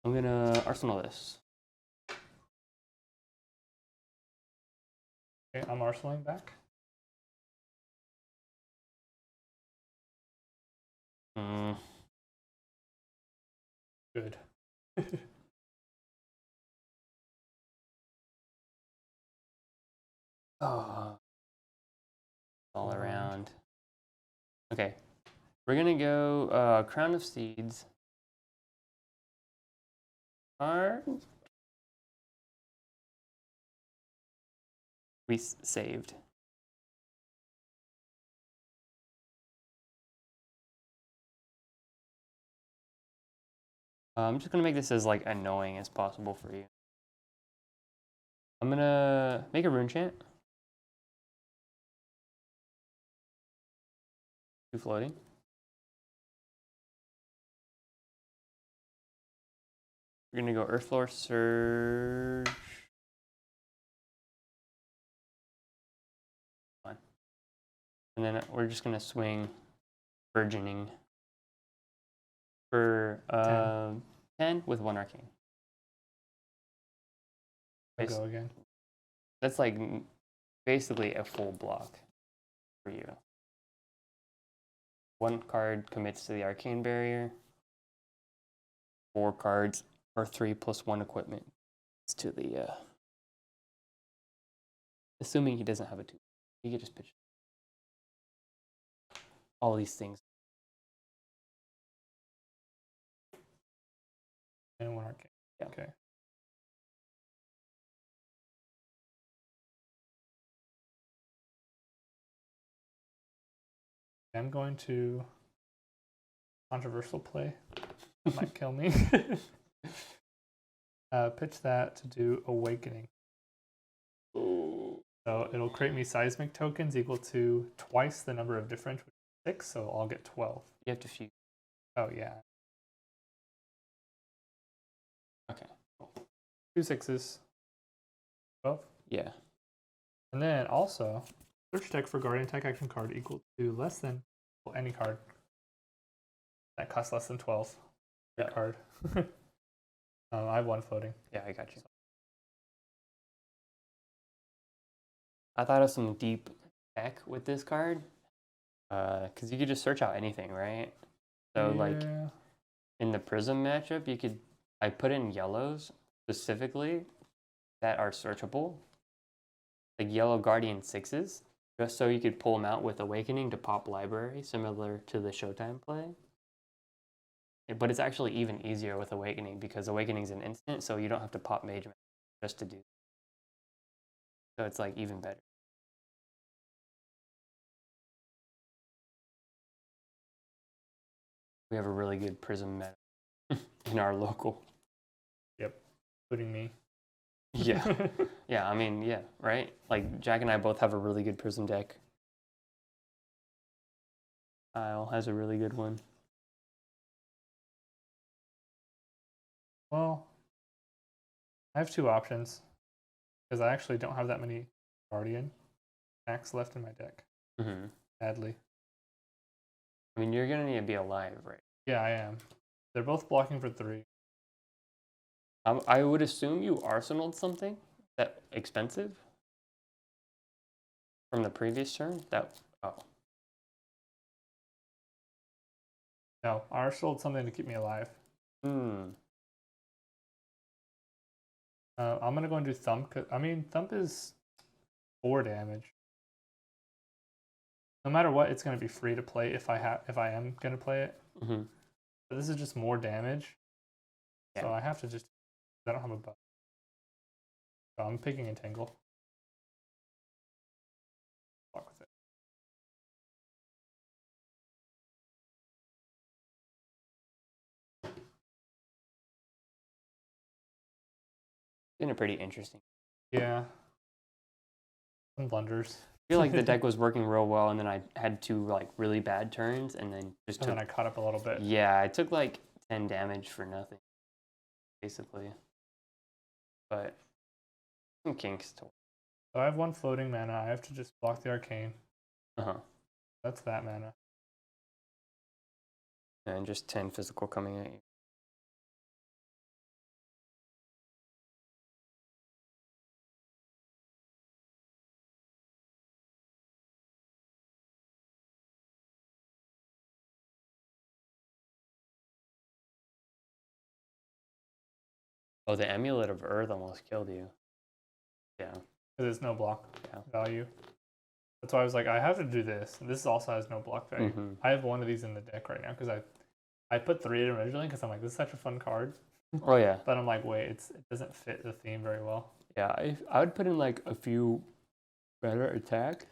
[SPEAKER 1] I'm gonna arsenal this.
[SPEAKER 2] Okay, I'm arsenaling back. Good.
[SPEAKER 1] Oh. All around. Okay. We're gonna go Crown of Seeds. We saved. I'm just gonna make this as like annoying as possible for you. I'm gonna make a rune chant. 2 floating. We're gonna go Earthfloor Surge. And then we're just gonna swing Burgeoning for 10 with 1 arcane.
[SPEAKER 2] I'll go again.
[SPEAKER 1] That's like basically a full block for you. 1 card commits to the arcane barrier. 4 cards or 3 plus 1 equipment. It's to the assuming he doesn't have a 2. He could just pitch all these things.
[SPEAKER 2] And 1 arcane.
[SPEAKER 1] Yeah.
[SPEAKER 2] Okay. I'm going to controversial play. That might kill me. Pitch that to do Awakening.
[SPEAKER 1] Ooh.
[SPEAKER 2] So it'll create me seismic tokens equal to twice the number of different, which is 6, so I'll get 12.
[SPEAKER 1] You have to fuse.
[SPEAKER 2] Oh, yeah.
[SPEAKER 1] Okay. Cool.
[SPEAKER 2] 2 6s. 12?
[SPEAKER 1] Yeah.
[SPEAKER 2] And then also, search deck for Guardian Tech action card equal to less than any card that costs less than 12.
[SPEAKER 1] Yeah.
[SPEAKER 2] Card. I have 1 floating.
[SPEAKER 1] Yeah, I got you. I thought of some deep tech with this card. Because you could just search out anything, right? So like in the Prism matchup, I put in yellows specifically that are searchable. Like yellow Guardian 6s, just so you could pull them out with Awakening to pop Library, similar to the Showtime play. But it's actually even easier with Awakening because Awakening's an instant, so you don't have to pop Mage just to do it. So it's like even better. We have a really good Prism meta in our local.
[SPEAKER 2] Yep, including me.
[SPEAKER 1] Yeah. Yeah, I mean, yeah, right? Like, Jack and I both have a really good Prism deck. Kyle has a really good one.
[SPEAKER 2] Well, I have 2 options because I actually don't have that many Guardian packs left in my deck. Sadly.
[SPEAKER 1] I mean, you're gonna need to be alive, right?
[SPEAKER 2] Yeah, I am. They're both blocking for 3.
[SPEAKER 1] I would assume you arsenaled something that expensive from the previous turn.
[SPEAKER 2] No, I arsenaled something to keep me alive. I'm gonna go and do Thump. I mean, Thump is 4 damage. No matter what, it's gonna be free to play if I am gonna play it.
[SPEAKER 1] Mm-hmm.
[SPEAKER 2] But this is just more damage.
[SPEAKER 1] Yeah.
[SPEAKER 2] So I have to just. I don't have a buff. So I'm picking a Tingle. Fuck with it.
[SPEAKER 1] Been a pretty interesting.
[SPEAKER 2] Yeah. Some blunders.
[SPEAKER 1] I feel like the deck was working real well, and then I had 2 like really bad turns, and then just
[SPEAKER 2] then I caught up a little bit.
[SPEAKER 1] Yeah, I took like 10 damage for nothing, basically. But some kinks to.
[SPEAKER 2] So I have 1 floating mana. I have to just block the arcane.
[SPEAKER 1] Uh-huh.
[SPEAKER 2] That's that mana.
[SPEAKER 1] And just 10 physical coming at you. Oh, the Amulet of Earth almost killed you. Yeah.
[SPEAKER 2] There's no block value. That's why I was like, I have to do this. This also has no block value.
[SPEAKER 1] Mm-hmm.
[SPEAKER 2] I have 1 of these in the deck right now because I put 3 in originally because I'm like, this is such a fun card.
[SPEAKER 1] Oh, yeah.
[SPEAKER 2] But I'm like, wait, it doesn't fit the theme very well.
[SPEAKER 1] Yeah, I would put in like a few better attack.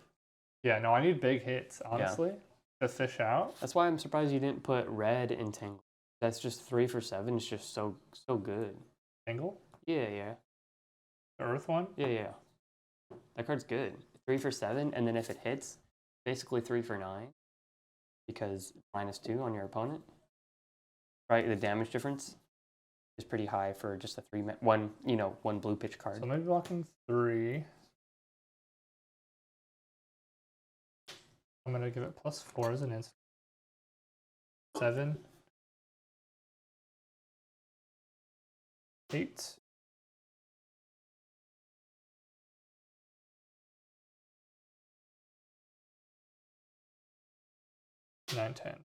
[SPEAKER 2] Yeah, no, I need big hits, honestly, to fish out.
[SPEAKER 1] That's why I'm surprised you didn't put red in Tangle. That's just 3 for 7. It's just so good.
[SPEAKER 2] Tangle?
[SPEAKER 1] Yeah.
[SPEAKER 2] The Earth one?
[SPEAKER 1] Yeah. That card's good. 3 for 7, and then if it hits, basically 3 for 9. Because -2 on your opponent. Right? The damage difference is pretty high for just a 1 blue pitch card.
[SPEAKER 2] So maybe blocking 3. I'm gonna give it +4 as an instant. 7. 8. 9, 10.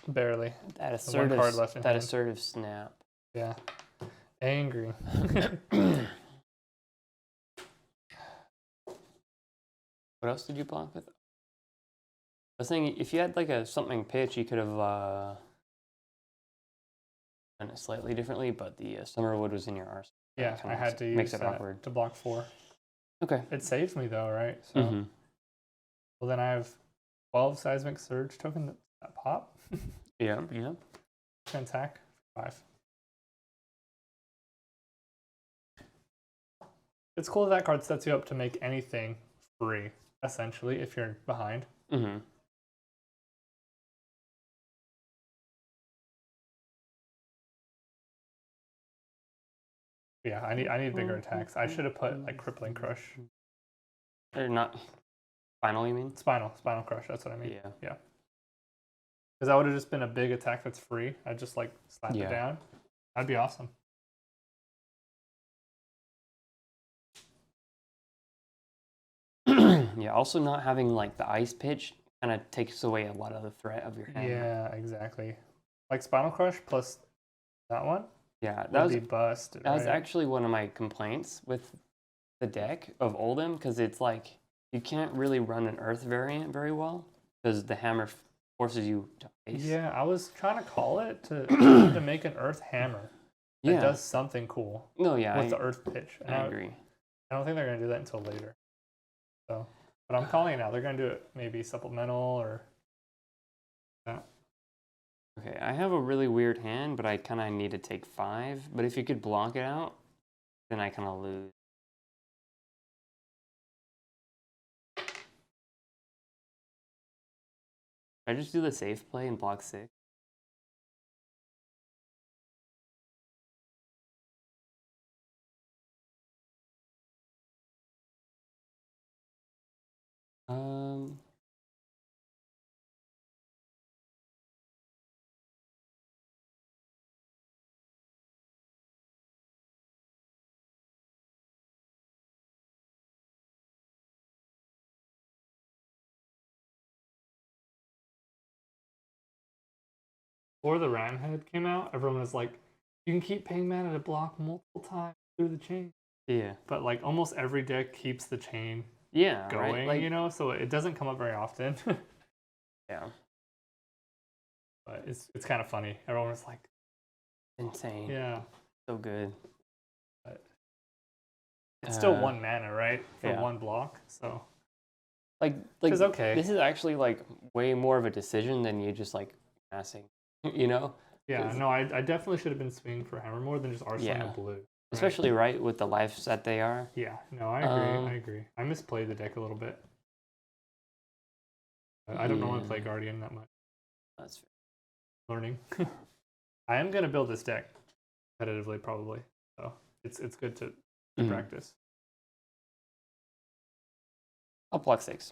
[SPEAKER 2] Barely.
[SPEAKER 1] That
[SPEAKER 2] one card left in hand.
[SPEAKER 1] assertive snap.
[SPEAKER 2] Yeah. Angry.
[SPEAKER 1] What else did you block with? I was saying, if you had like a something pitch, you could have done it slightly differently, but the Summerwood was in your arsenal.
[SPEAKER 2] Yeah, I had to use that to block 4.
[SPEAKER 1] Okay.
[SPEAKER 2] It saved me though, right? So, well, then I have 12 Seismic Surge token that pop.
[SPEAKER 1] Yeah.
[SPEAKER 2] Can attack 5. It's cool that card sets you up to make anything free, essentially, if you're behind.
[SPEAKER 1] Mm-hmm.
[SPEAKER 2] Yeah, I need bigger attacks. I should have put like Crippling Crush.
[SPEAKER 1] Or not Spinal, you mean?
[SPEAKER 2] Spinal Crush, that's what I mean.
[SPEAKER 1] Yeah.
[SPEAKER 2] Because that would have just been a big attack that's free. I'd just like slap it down. That'd be awesome.
[SPEAKER 1] Yeah, also not having like the ice pitch kind of takes away a lot of the threat of your hand.
[SPEAKER 2] Yeah, exactly. Like Spinal Crush plus that one?
[SPEAKER 1] Yeah, that would
[SPEAKER 2] be busted.
[SPEAKER 1] That was actually one of my complaints with the deck of Oldhim, because it's like you can't really run an Earth variant very well because the hammer forces you to ice.
[SPEAKER 2] Yeah, I was trying to call it to make an Earth hammer that does something cool.
[SPEAKER 1] No, yeah,
[SPEAKER 2] with the Earth pitch. And
[SPEAKER 1] I agree.
[SPEAKER 2] I don't think they're gonna do that until later. So, but I'm calling it now. They're gonna do it maybe supplemental or that.
[SPEAKER 1] Okay, I have a really weird hand, but I kind of need to take 5. But if you could block it out, then I kind of lose. I just do the safe play and block 6.
[SPEAKER 2] Before the Ram Head came out, everyone was like, You can keep paying mana to block multiple times through the chain.
[SPEAKER 1] Yeah.
[SPEAKER 2] But like almost every deck keeps the chain
[SPEAKER 1] Yeah,
[SPEAKER 2] going,
[SPEAKER 1] right? Like,
[SPEAKER 2] you know, so it doesn't come up very often.
[SPEAKER 1] yeah.
[SPEAKER 2] But it's kind of funny. Everyone's like
[SPEAKER 1] Insane.
[SPEAKER 2] Yeah.
[SPEAKER 1] So good.
[SPEAKER 2] But it's still 1 mana, right? For
[SPEAKER 1] yeah.
[SPEAKER 2] 1 block. So
[SPEAKER 1] like
[SPEAKER 2] which is okay.
[SPEAKER 1] This is actually like way more of a decision than you just like passing, you know?
[SPEAKER 2] Yeah, no, I definitely should have been swinging for hammer more than just arsenal a blue. Right?
[SPEAKER 1] Especially right with the lives that they are.
[SPEAKER 2] Yeah, no, I agree. I agree. I misplayed the deck a little bit. I don't normally play Guardian that much.
[SPEAKER 1] That's fair.
[SPEAKER 2] Learning. I am gonna build this deck competitively probably. So it's good to practice.
[SPEAKER 1] I'll block 6.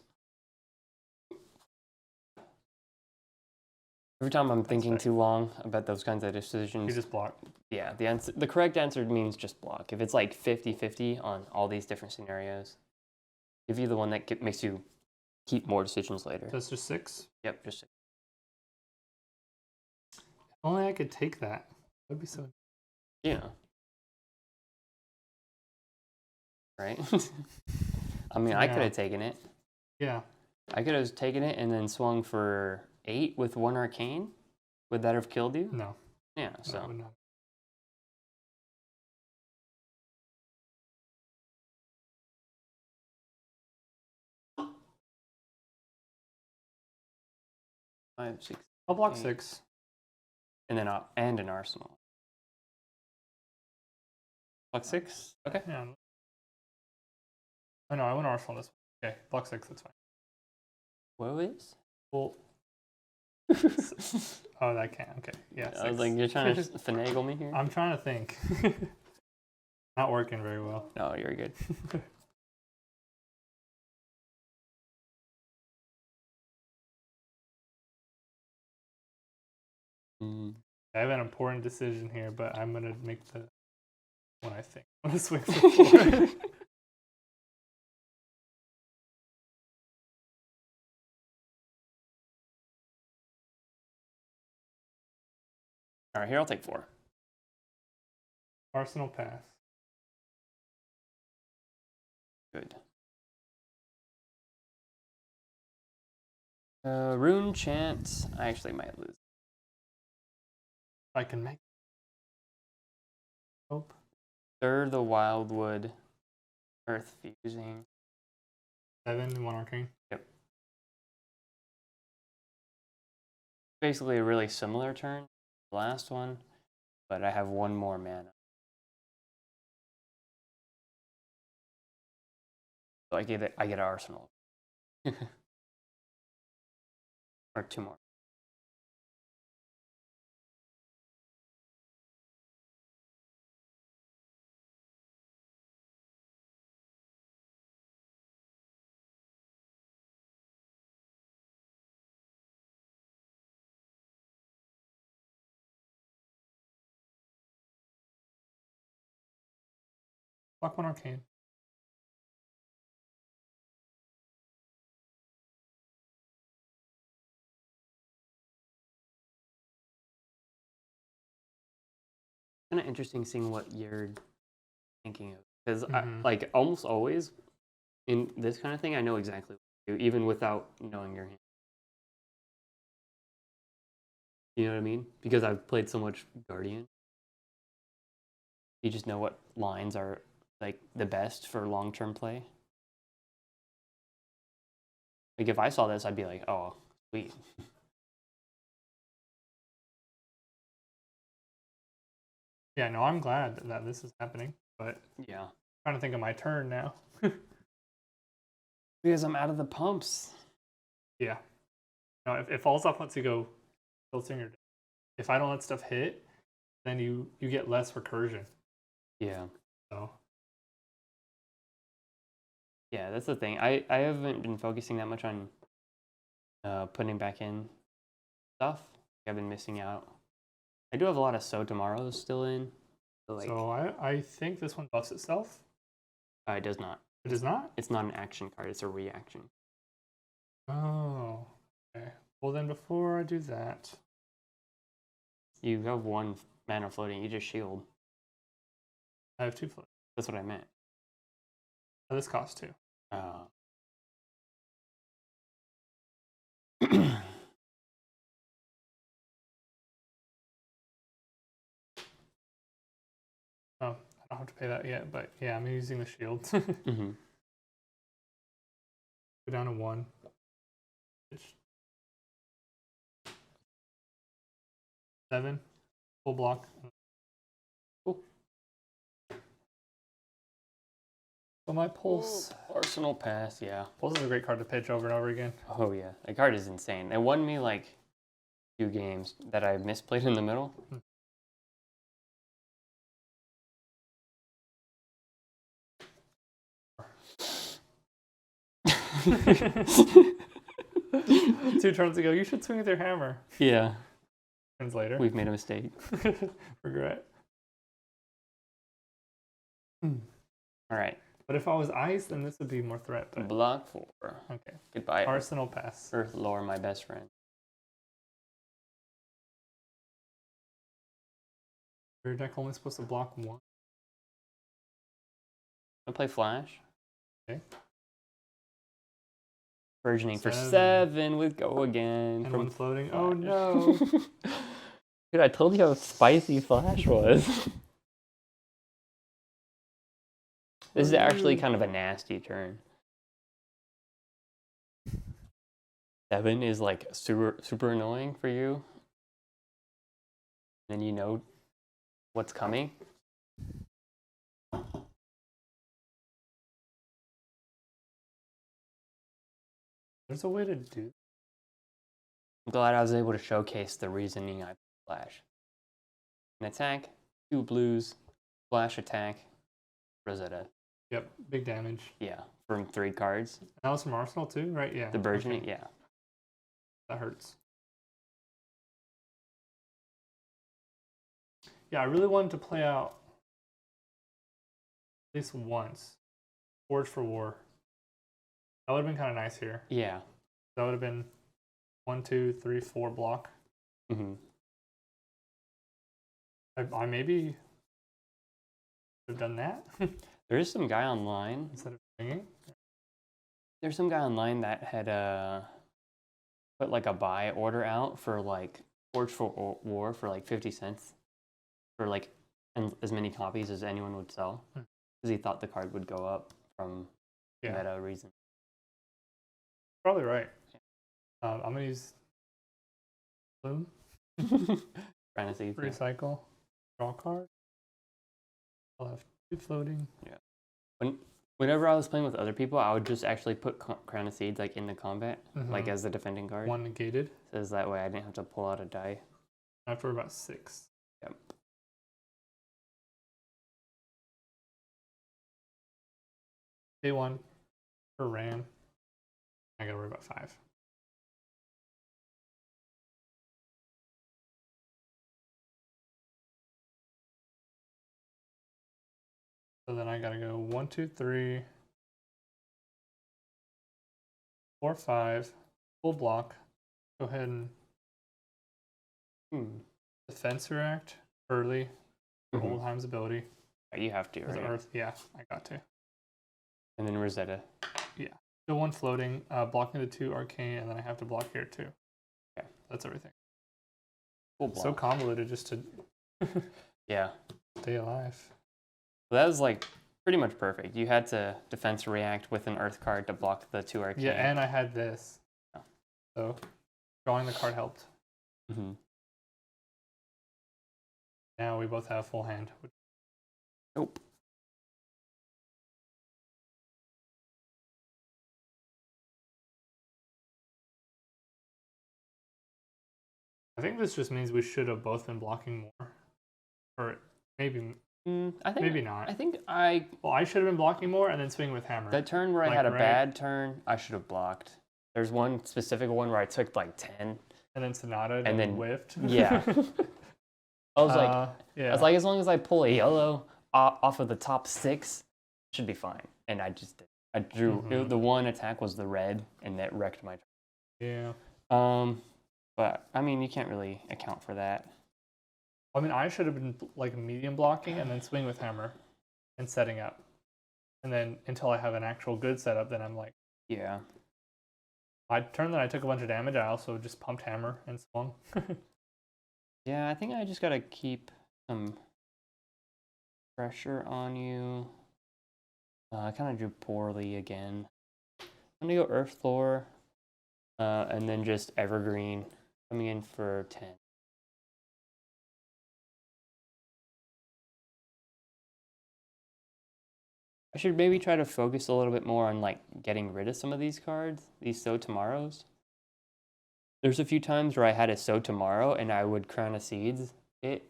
[SPEAKER 1] Every time I'm thinking too long about those kinds of decisions,
[SPEAKER 2] you just block.
[SPEAKER 1] Yeah, the correct answer means just block. If it's like 50-50 on all these different scenarios, give you the one that makes you keep more decisions later.
[SPEAKER 2] That's just 6?
[SPEAKER 1] Yep, just 6.
[SPEAKER 2] If only I could take that. That'd be so.
[SPEAKER 1] Yeah. Right? I mean, I could have taken it.
[SPEAKER 2] Yeah.
[SPEAKER 1] I could have taken it and then swung for 8 with 1 arcane. Would that have killed you?
[SPEAKER 2] No.
[SPEAKER 1] Yeah,
[SPEAKER 2] No,
[SPEAKER 1] so.
[SPEAKER 2] it would not.
[SPEAKER 1] Five, 6.
[SPEAKER 2] I'll block 6.
[SPEAKER 1] And then and an arsenal. Block 6? Okay.
[SPEAKER 2] Yeah. I know, I went arsenal this one. Okay, block 6, that's fine.
[SPEAKER 1] What is?
[SPEAKER 2] Well. Oh, that can't. Okay. Yeah. 6.
[SPEAKER 1] I was like, you're trying to finagle me here?
[SPEAKER 2] I'm trying to think. Not working very well.
[SPEAKER 1] No, you're good.
[SPEAKER 2] I have an important decision here, but I'm going to make the one I think. I'm going to swing for 4.
[SPEAKER 1] All right, here, I'll take 4.
[SPEAKER 2] Arsenal pass.
[SPEAKER 1] Good. Rune chant. I actually might lose.
[SPEAKER 2] I can make. Hope.
[SPEAKER 1] Stir the wildwood. Earth fusing.
[SPEAKER 2] 7 and 1 arcane.
[SPEAKER 1] Yep. Basically a really similar turn to the last one, but I have 1 more mana. So I get an arsenal. Or 2 more.
[SPEAKER 2] Block 1 arcane.
[SPEAKER 1] Kind of interesting seeing what you're thinking of, because like almost always in this kind of thing, I know exactly what to do, even without knowing your hand. You know what I mean? Because I've played so much Guardian. You just know what lines are like the best for long-term play. Like if I saw this, I'd be like, oh, sweet.
[SPEAKER 2] Yeah, no, I'm glad that this is happening, but
[SPEAKER 1] yeah,
[SPEAKER 2] I'm trying to think of my turn now.
[SPEAKER 1] Because I'm out of the pumps.
[SPEAKER 2] Yeah. No, if Falls-Off lets you go filtering your deck, if I don't let stuff hit, then you get less recursion.
[SPEAKER 1] Yeah.
[SPEAKER 2] So.
[SPEAKER 1] Yeah, that's the thing. I haven't been focusing that much on putting back in stuff. I've been missing out. I do have a lot of So Tomorrows still in.
[SPEAKER 2] So I think this one buffs itself.
[SPEAKER 1] It does not.
[SPEAKER 2] It does not?
[SPEAKER 1] It's not an action card. It's a reaction.
[SPEAKER 2] Oh, okay. Well, then before I do that...
[SPEAKER 1] You have 1 mana floating. You just shield.
[SPEAKER 2] I have 2 floating.
[SPEAKER 1] That's what I meant.
[SPEAKER 2] Oh, this costs 2.
[SPEAKER 1] Oh.
[SPEAKER 2] Oh, I don't have to pay that yet, but yeah, I'm using the shield. Go down to 1. 7. Full block.
[SPEAKER 1] Cool.
[SPEAKER 2] So my Pulse.
[SPEAKER 1] Arsenal Pass, yeah.
[SPEAKER 2] Pulse is a great card to pitch over and over again.
[SPEAKER 1] Oh, yeah. The card is insane. It won me like 2 games that I misplayed in the middle.
[SPEAKER 2] 2 turns ago, you should swing with your hammer.
[SPEAKER 1] Yeah.
[SPEAKER 2] Turns later.
[SPEAKER 1] We've made a mistake.
[SPEAKER 2] Regret.
[SPEAKER 1] All right.
[SPEAKER 2] But if I was ice, then this would be more threat. But...
[SPEAKER 1] Block 4.
[SPEAKER 2] Okay.
[SPEAKER 1] Goodbye.
[SPEAKER 2] Arsenal Pass.
[SPEAKER 1] Earth Lore, my best friend.
[SPEAKER 2] Your deck only supposed to block 1.
[SPEAKER 1] I play Flash.
[SPEAKER 2] Okay.
[SPEAKER 1] Versioning for 7 with Go Again.
[SPEAKER 2] And 1 floating. Flash. Oh no.
[SPEAKER 1] Dude, I told you how spicy Flash was. This is actually kind of a nasty turn. 7 is like super annoying for you. Then you know what's coming.
[SPEAKER 2] There's a way to do.
[SPEAKER 1] I'm glad I was able to showcase the reasoning I Flash. An attack, 2 blues, Flash attack, Rosetta.
[SPEAKER 2] Yep, big damage.
[SPEAKER 1] Yeah, from 3 cards.
[SPEAKER 2] And that was from Arsenal too, right? Yeah.
[SPEAKER 1] The burgeoning, yeah.
[SPEAKER 2] That hurts. Yeah, I really wanted to play out at least once. Forge for War. That would have been kind of nice here.
[SPEAKER 1] Yeah.
[SPEAKER 2] That would have been 1, 2, 3, 4 block. I maybe have done that.
[SPEAKER 1] There is some guy online.
[SPEAKER 2] Instead of swinging?
[SPEAKER 1] There's some guy online that had put like a buy order out for like Forge for War for like 50 cents for like as many copies as anyone would sell because he thought the card would go up from meta reason.
[SPEAKER 2] Probably right. I'm gonna use Bloom.
[SPEAKER 1] Trying to see.
[SPEAKER 2] Recycle. Draw card. I'll have 2 floating.
[SPEAKER 1] Yeah. Whenever I was playing with other people, I would just actually put Crown of Seeds like in the combat, like as the defending card.
[SPEAKER 2] 1 negated.
[SPEAKER 1] So that way I didn't have to pull out a die.
[SPEAKER 2] After about 6.
[SPEAKER 1] Yep.
[SPEAKER 2] Day 1 for Ram. I gotta worry about 5. So then I gotta go 1, 2, 3, 4, 5, full block. Go ahead and defense react early for Oldhim's ability.
[SPEAKER 1] You have to, right?
[SPEAKER 2] Earth, yeah, I got to.
[SPEAKER 1] And then Rosetta.
[SPEAKER 2] Yeah. Still 1 floating, blocking the 2 arcane, and then I have to block here too.
[SPEAKER 1] Okay.
[SPEAKER 2] That's everything.
[SPEAKER 1] Full block.
[SPEAKER 2] So convoluted just to stay alive.
[SPEAKER 1] So that was like pretty much perfect. You had to defense react with an earth card to block the 2 arcane.
[SPEAKER 2] Yeah, and I had this.
[SPEAKER 1] Oh.
[SPEAKER 2] So drawing the card helped. Now we both have full hand.
[SPEAKER 1] Nope.
[SPEAKER 2] I think this just means we should have both been blocking more. Or maybe maybe not. Well, I should have been blocking more and then swing with hammer.
[SPEAKER 1] That turn where I had a bad turn, I should have blocked. There's one specific one where I took like 10.
[SPEAKER 2] And then Sonata
[SPEAKER 1] and then
[SPEAKER 2] whiffed.
[SPEAKER 1] Yeah. I was like, I was like, as long as I pull a yellow off of the top 6, it should be fine. And I just did. I drew the one attack was the red, and that wrecked my turn.
[SPEAKER 2] Yeah.
[SPEAKER 1] But I mean, you can't really account for that.
[SPEAKER 2] I mean, I should have been like medium blocking and then swing with hammer and setting up. And then until I have an actual good setup, then I'm like,
[SPEAKER 1] yeah.
[SPEAKER 2] Turn that I took a bunch of damage, I also just pumped hammer and swung.
[SPEAKER 1] Yeah, I think I just gotta keep some pressure on you. I kind of drew poorly again. I'm gonna go Earth Lore, and then just Evergreen coming in for 10. I should maybe try to focus a little bit more on like getting rid of some of these cards, these Sow Tomorrows. There's a few times where I had a Sow Tomorrow and I would Crown of Seeds it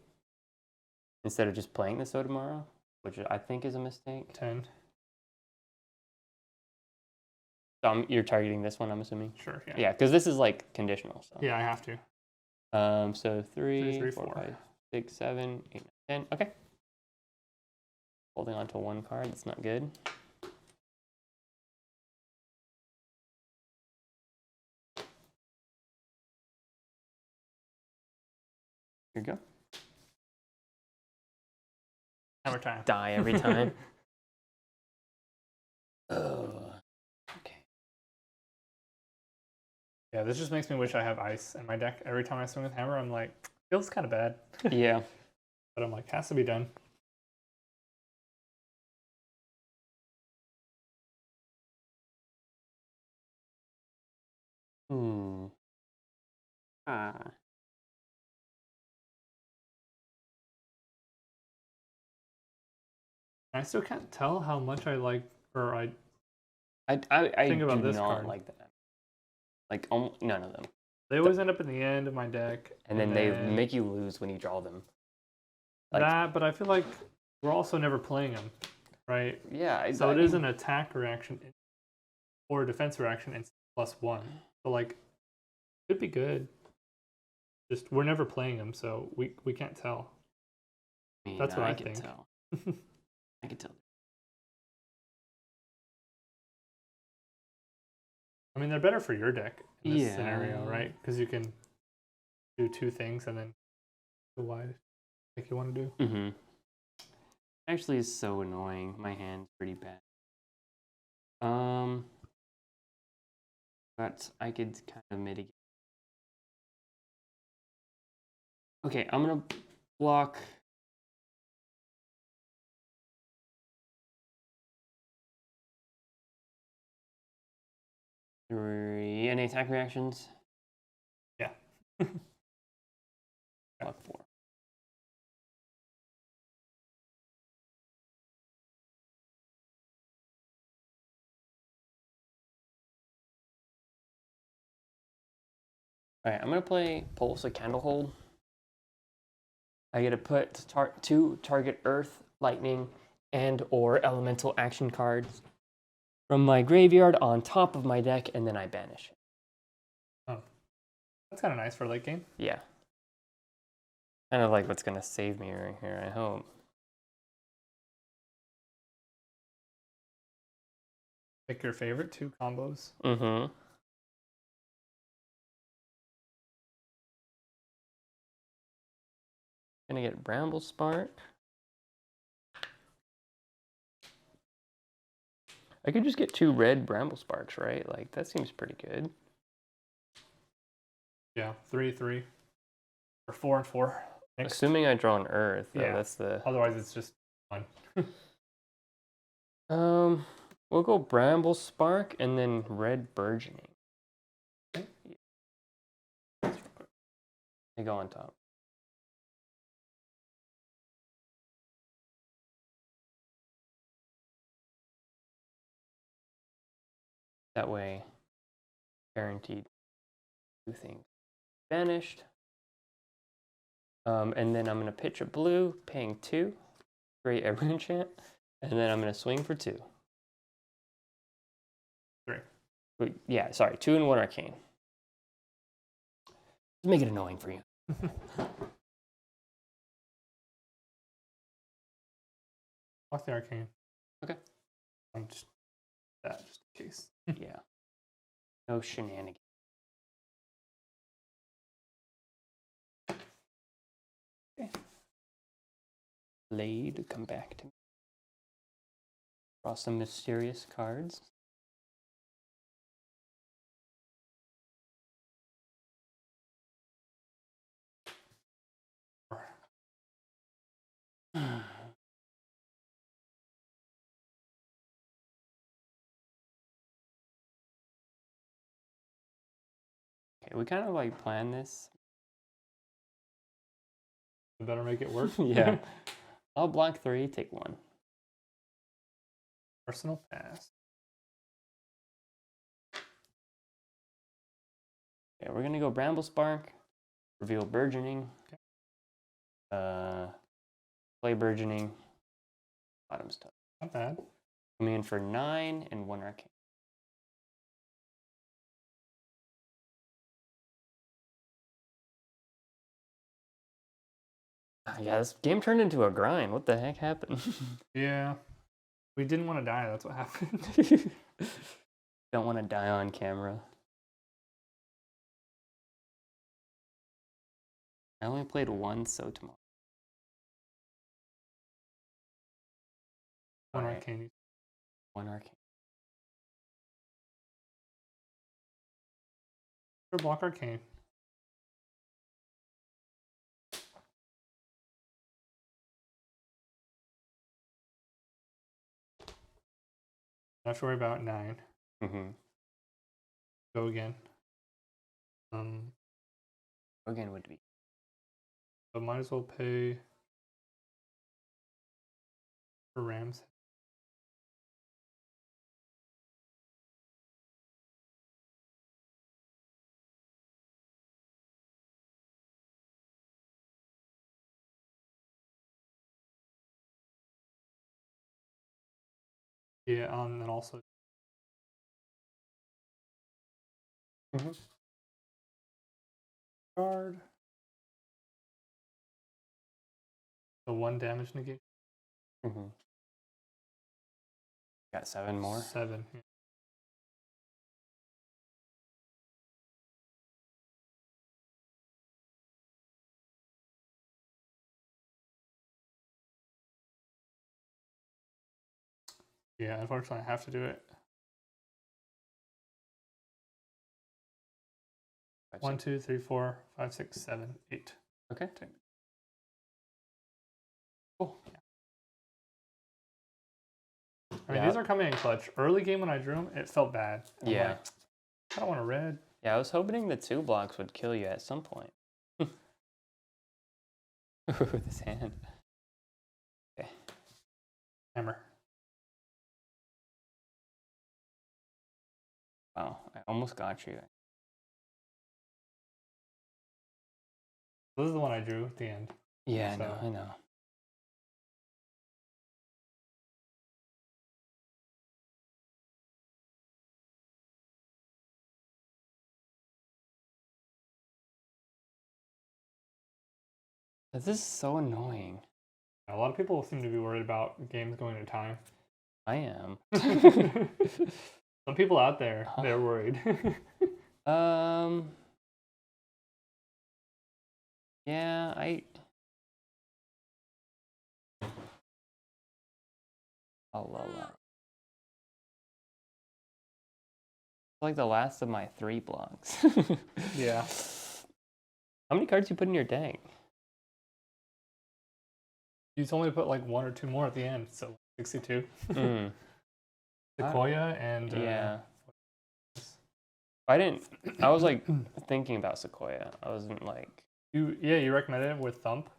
[SPEAKER 1] instead of just playing the Sow Tomorrow, which I think is a mistake.
[SPEAKER 2] 10.
[SPEAKER 1] So you're targeting this one, I'm assuming?
[SPEAKER 2] Sure, yeah.
[SPEAKER 1] Yeah, because this is like conditional. So.
[SPEAKER 2] Yeah, I have to.
[SPEAKER 1] So 3, 4, 5, 6, 7, 8, 9, 10. Okay. Holding on to one card, that's not good. Here you go.
[SPEAKER 2] Hammer time.
[SPEAKER 1] Die every time. Oh. Okay.
[SPEAKER 2] Yeah, this just makes me wish I have ice in my deck. Every time I swing with hammer, I'm like, feels kind of bad.
[SPEAKER 1] Yeah.
[SPEAKER 2] But I'm like, has to be done. I still can't tell how much I like, or I think about this card.
[SPEAKER 1] Like that. Like none of them.
[SPEAKER 2] They always end up in the end of my deck.
[SPEAKER 1] And then they make you lose when you draw them.
[SPEAKER 2] Like, that, but I feel like we're also never playing them, right?
[SPEAKER 1] Yeah.
[SPEAKER 2] So it is an attack reaction or a defense reaction and +1. So like, could be good. Just we're never playing them, so we can't tell. That's what I think.
[SPEAKER 1] Tell. I can tell.
[SPEAKER 2] I mean, they're better for your deck in this scenario, right? Because you can do 2 things and then go wide like you want to do.
[SPEAKER 1] Mm-hmm. Actually, is so annoying. My hand's pretty bad. But I could kind of mitigate. Okay, I'm gonna block. Any attack reactions?
[SPEAKER 2] Yeah.
[SPEAKER 1] Block 4. All right, I'm gonna play Pulse of Candlehold. I get to put 2 target Earth, Lightning, and or Elemental action cards from my graveyard on top of my deck, and then I banish it.
[SPEAKER 2] Oh, that's kind of nice for late game.
[SPEAKER 1] Yeah. Kind of like what's gonna save me right here, I hope.
[SPEAKER 2] Pick your favorite 2 combos.
[SPEAKER 1] Mm-hmm. Gonna get Bramble Spark. I could just get 2 red Bramble Sparks, right? Like, that seems pretty good.
[SPEAKER 2] Yeah, 3/3. Or 4 and 4. Next.
[SPEAKER 1] Assuming I draw an Earth, though,
[SPEAKER 2] yeah.
[SPEAKER 1] that's the...
[SPEAKER 2] Otherwise, it's just fun.
[SPEAKER 1] We'll go Bramble Spark and then Red Burgeoning.
[SPEAKER 2] Okay.
[SPEAKER 1] They go on top. That way, guaranteed 2 things. Vanished. And then I'm going to pitch a blue, paying 2. Great every enchant. And then I'm going to swing for 2.
[SPEAKER 2] 3.
[SPEAKER 1] Wait, yeah, sorry. 2 and 1 Arcane. Let's make it annoying for you.
[SPEAKER 2] Off the Arcane.
[SPEAKER 1] Okay.
[SPEAKER 2] I'm just in case.
[SPEAKER 1] Yeah. No shenanigans. Okay. Blade, come back to me. Draw some mysterious cards. Okay, we kind of like planned this.
[SPEAKER 2] We better make it work.
[SPEAKER 1] Yeah. I'll block 3, take 1.
[SPEAKER 2] Personal pass.
[SPEAKER 1] Okay, we're gonna go Bramble Spark, reveal Burgeoning, play Burgeoning, bottom stuff.
[SPEAKER 2] Not bad.
[SPEAKER 1] Coming in for 9 and 1 Arcane. Yeah, this game turned into a grind. What the heck happened?
[SPEAKER 2] Yeah. We didn't want to die, that's what happened.
[SPEAKER 1] Don't want to die on camera. I only played once, so tomorrow.
[SPEAKER 2] 1 Arcane.
[SPEAKER 1] 1 Arcane.
[SPEAKER 2] Or block Arcane. Not to worry about 9.
[SPEAKER 1] Mm-hmm.
[SPEAKER 2] Go again.
[SPEAKER 1] Again would be.
[SPEAKER 2] But might as well pay for Rams. Yeah, and also card. The 1 damage negation.
[SPEAKER 1] Got 7 more.
[SPEAKER 2] 7. Yeah, unfortunately, I have to do it. 1, 2, 3, 4, 5, 6, 7, 8.
[SPEAKER 1] Okay. Cool.
[SPEAKER 2] I mean, these are coming in clutch. Early game when I drew them, it felt bad. I'm like, I don't want a red.
[SPEAKER 1] Yeah, I was hoping the 2 blocks would kill you at some point. Ooh, this hand. Okay.
[SPEAKER 2] Hammer.
[SPEAKER 1] Wow, I almost got you.
[SPEAKER 2] This is the one I drew at the end.
[SPEAKER 1] Yeah, so. I know. This is so annoying.
[SPEAKER 2] A lot of people seem to be worried about games going to time.
[SPEAKER 1] I am.
[SPEAKER 2] Some people out there, they're worried.
[SPEAKER 1] Yeah, I'll love that. It's like the last of my 3 blocks.
[SPEAKER 2] Yeah.
[SPEAKER 1] How many cards you put in your deck?
[SPEAKER 2] You told me to put like 1 or 2 more at the end, so 62. Sequoia and
[SPEAKER 1] yeah. I was like thinking about Sequoia. I wasn't like
[SPEAKER 2] you recommended it with Thump.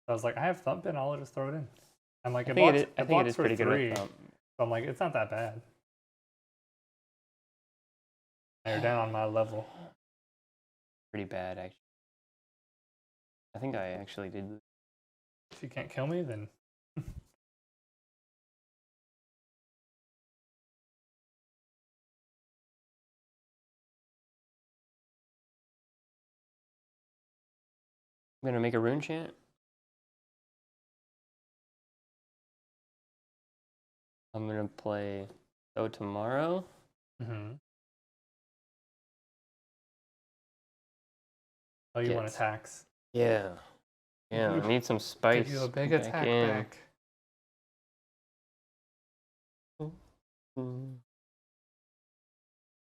[SPEAKER 2] I was like, I have Thump and I'll just throw it in. I'm like, I
[SPEAKER 1] think it is pretty
[SPEAKER 2] 3,
[SPEAKER 1] good with Thump.
[SPEAKER 2] So I'm like, it's not that bad. You're down on my level.
[SPEAKER 1] Pretty bad, actually. I think I actually did.
[SPEAKER 2] If you can't kill me, then
[SPEAKER 1] I'm gonna make a rune chant. I'm gonna play tomorrow.
[SPEAKER 2] Oh, you want attacks?
[SPEAKER 1] Yeah. Yeah, I need some spice.
[SPEAKER 2] Give you a big attack back.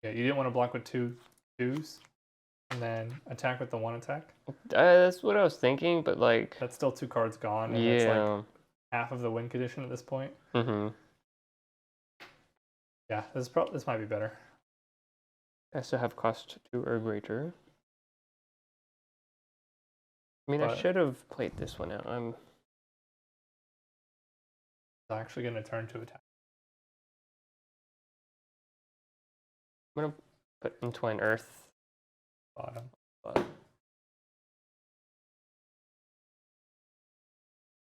[SPEAKER 2] Yeah, you didn't want to block with 2 2s and then attack with the 1 attack?
[SPEAKER 1] That's what I was thinking, but like...
[SPEAKER 2] That's still 2 cards gone, and it's like half of the win condition at this point.
[SPEAKER 1] Mm-hmm.
[SPEAKER 2] Yeah, this might be better.
[SPEAKER 1] I still have cost 2 or greater. I mean, I should have played this one out. I'm
[SPEAKER 2] actually going to turn to attack.
[SPEAKER 1] I'm going to put Entwine Earth.
[SPEAKER 2] Bottom.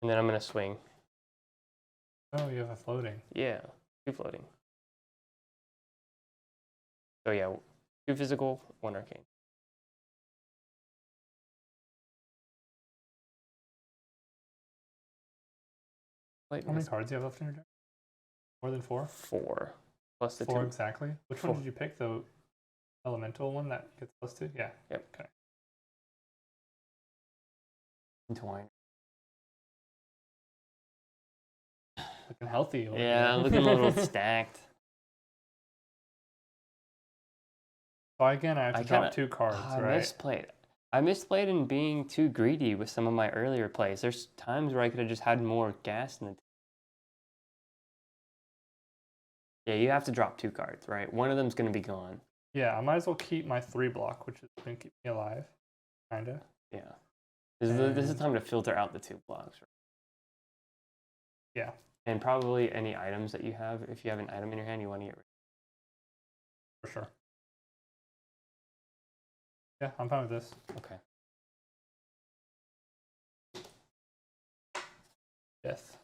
[SPEAKER 1] And then I'm going to swing.
[SPEAKER 2] Oh, you have a floating.
[SPEAKER 1] Yeah, 2 floating. So yeah, 2 physical, 1 arcane.
[SPEAKER 2] How many cards do you have left in your deck? More than 4?
[SPEAKER 1] 4. Plus the
[SPEAKER 2] 4
[SPEAKER 1] 2.
[SPEAKER 2] exactly? Which
[SPEAKER 1] 4.
[SPEAKER 2] one did you pick? The elemental one that gets plus 2? Yeah.
[SPEAKER 1] Yep.
[SPEAKER 2] Okay.
[SPEAKER 1] Entwine.
[SPEAKER 2] Looking healthy.
[SPEAKER 1] Yeah, looking a little stacked.
[SPEAKER 2] So again, I have to draw 2 cards, right?
[SPEAKER 1] I misplayed in being too greedy with some of my earlier plays. There's times where I could have just had more gas in the... Yeah, you have to drop 2 cards, right? One of them's going to be gone.
[SPEAKER 2] Yeah, I might as well keep my 3 block, which is going to keep me alive. Kinda.
[SPEAKER 1] Yeah. This is time to filter out the 2 blocks. Right?
[SPEAKER 2] Yeah.
[SPEAKER 1] And probably any items that you have. If you have an item in your hand, you want to get rid
[SPEAKER 2] of. For sure. Yeah, I'm fine with this.
[SPEAKER 1] Okay.
[SPEAKER 2] Yes.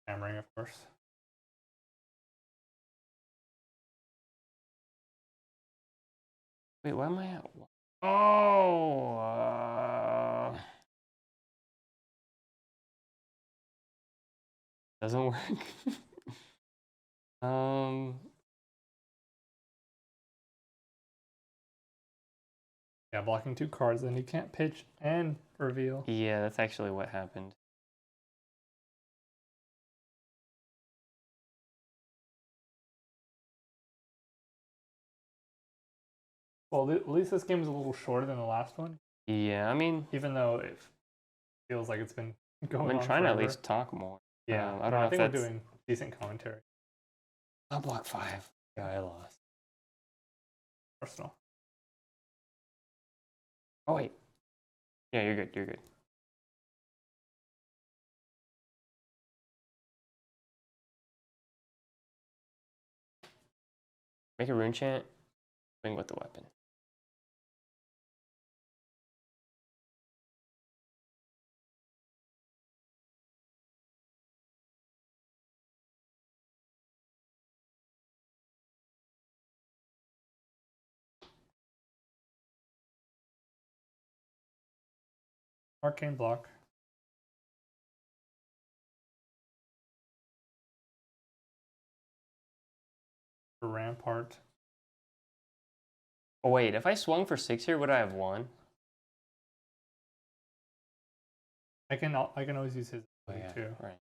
[SPEAKER 2] Hammering, of course.
[SPEAKER 1] Wait, why am I at... Oh! Doesn't work.
[SPEAKER 2] Yeah, blocking 2 cards, then you can't pitch and reveal.
[SPEAKER 1] Yeah, that's actually what happened.
[SPEAKER 2] Well, at least this game is a little shorter than the last one.
[SPEAKER 1] Yeah, I mean...
[SPEAKER 2] Even though it feels like it's been going on
[SPEAKER 1] I've been trying
[SPEAKER 2] forever.
[SPEAKER 1] to at least talk more.
[SPEAKER 2] Yeah,
[SPEAKER 1] I don't know
[SPEAKER 2] I think we're doing decent commentary.
[SPEAKER 1] I'll block 5. Yeah, I lost.
[SPEAKER 2] Personal.
[SPEAKER 1] Oh, wait. Yeah, you're good. You're good. Make a rune chant. Swing with the weapon.
[SPEAKER 2] Arcane block. For Rampart.
[SPEAKER 1] Oh, wait. If I swung for 6 here, would I have won?
[SPEAKER 2] I can always use his too.
[SPEAKER 1] Right.